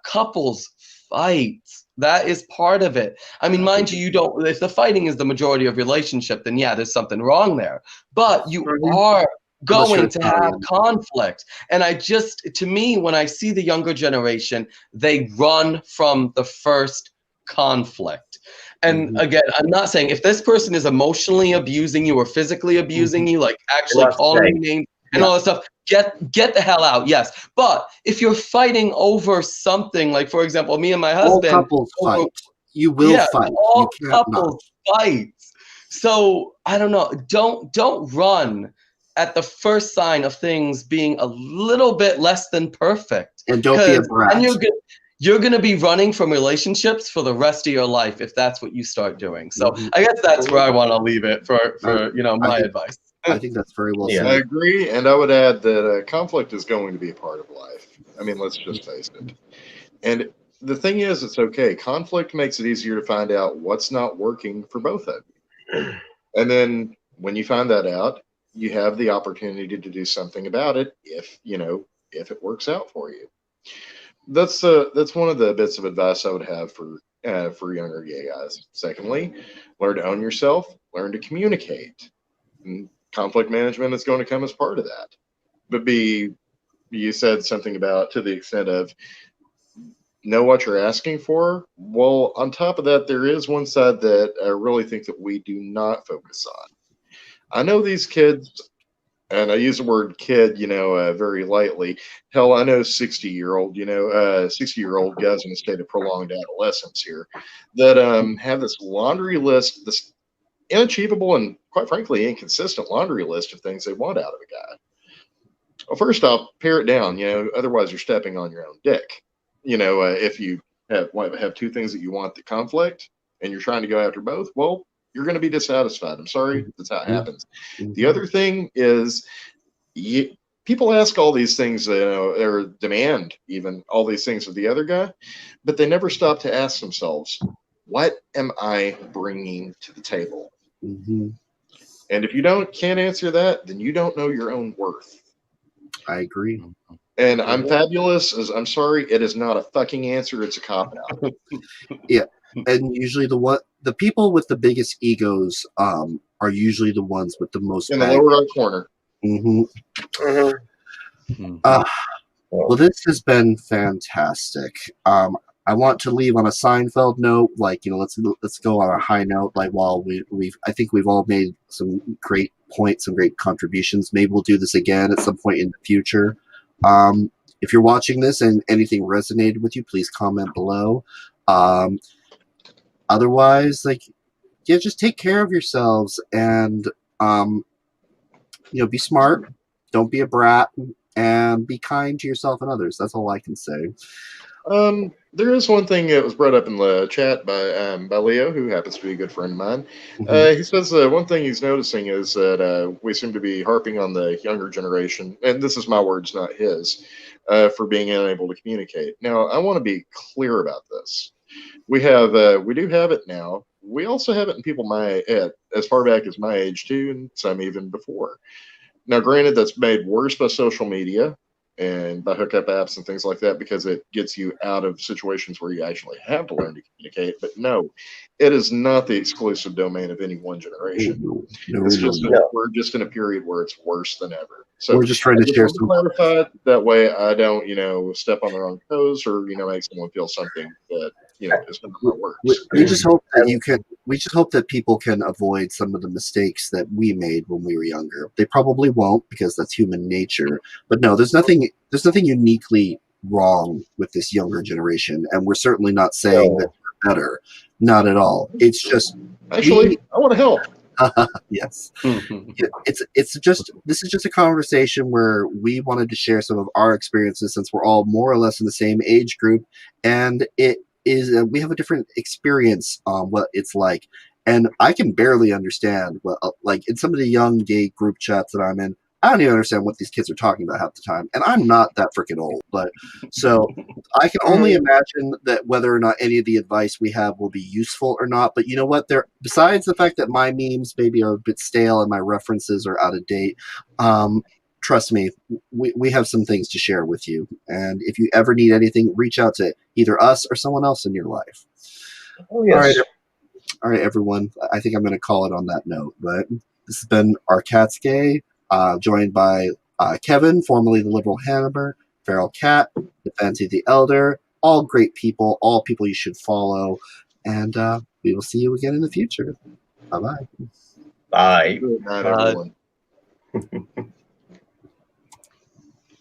couples fight. That is part of it. I mean, mind you, if the fighting is the majority of relationship, then yeah, there's something wrong there. But you are going to have conflict. And to me, when I see the younger generation, they run from the first conflict. And again, I'm not saying if this person is emotionally abusing you or physically abusing you, like actually calling you names and all that stuff, get the hell out. Yes. But if you're fighting over something, like, for example, me and my husband. All couples fight. You will fight. All couples fight. So I don't know. Don't run at the first sign of things being a little bit less than perfect. And don't be a brat. And you're going to be running from relationships for the rest of your life if that's what you start doing. So I guess that's where I want to leave it for my advice. I think that's very well said. I agree, and I would add that conflict is going to be a part of life. I mean, let's just face it. And the thing is, it's okay. Conflict makes it easier to find out what's not working for both of you. And then when you find that out, you have the opportunity to do something about it if it works out for you. That's one of the bits of advice I would have for younger gay guys. Secondly, learn to own yourself, learn to communicate. And conflict management is going to come as part of that. But you said something about to the extent of know what you're asking for. Well, on top of that, there is one side that I really think that we do not focus on. I know these kids, and I use the word kid, very lightly. Hell, I know 60-year-old guys in a state of prolonged adolescence here that have this laundry list, this inachievable and quite frankly inconsistent laundry list of things they want out of a guy. Well, first off, pare it down. Otherwise you're stepping on your own dick. If you have two things that you want that conflict and you're trying to go after both, well, you're going to be dissatisfied. I'm sorry, that's how it happens. Mm-hmm. The other thing is, people ask all these things, or demand even all these things of the other guy, but they never stop to ask themselves, what am I bringing to the table? Mm-hmm. And if you can't answer that, then you don't know your own worth. I agree. And I'm fabulous. I'm sorry, it is not a fucking answer. It's a cop out. Yeah, and usually the people with the biggest egos are usually the ones with the most in the lower right corner. Mm-hmm. Mm-hmm. Well, this has been fantastic. I want to leave on a Seinfeld note, let's go on a high note. While I think we've all made some great points, some great contributions. Maybe we'll do this again at some point in the future. If you're watching this and anything resonated with you, please comment below. Otherwise, just take care of yourselves and be smart. Don't be a brat, and be kind to yourself and others. That's all I can say. There is one thing that was brought up in the chat by Leo, who happens to be a good friend of mine. Mm-hmm. He says one thing he's noticing is that we seem to be harping on the younger generation, and this is my words, not his, for being unable to communicate. Now, I want to be clear about this. We do have it now. We also have it in people as far back as my age too, and some even before. Now, granted, that's made worse by social media and by hookup apps and things like that, because it gets you out of situations where you actually have to learn to communicate. But no, it is not the exclusive domain of any one generation. We're just in a period where it's worse than ever. So we're just trying to share some clarify that way I don't, step on the wrong toes or make someone feel something that is not my works. We just hope that we just hope that people can avoid some of the mistakes that we made when we were younger. They probably won't, because that's human nature. But no, there's nothing uniquely wrong with this younger generation, and we're certainly not saying that we're better. Not at all. It's just actually I want to help. Yes. This is just a conversation where we wanted to share some of our experiences, since we're all more or less in the same age group, and we have a different experience on what it's like. And I can barely understand what, in some of the young gay group chats that I'm in, I don't even understand what these kids are talking about half the time. And I'm not that freaking old, but so I can only imagine that whether or not any of the advice we have will be useful or not. But you know what? Besides the fact that my memes maybe are a bit stale and my references are out of date, trust me, we have some things to share with you. And if you ever need anything, reach out to either us or someone else in your life. Oh, yes. All right, everyone. I think I'm going to call it on that note. But this has been Our Cat's Gay, joined by Kevin, formerly the Liberal Hammer, Feral Cat, the Fancy the Elder, all great people, all people you should follow. And we will see you again in the future. Bye-bye. Bye. Good night, everyone.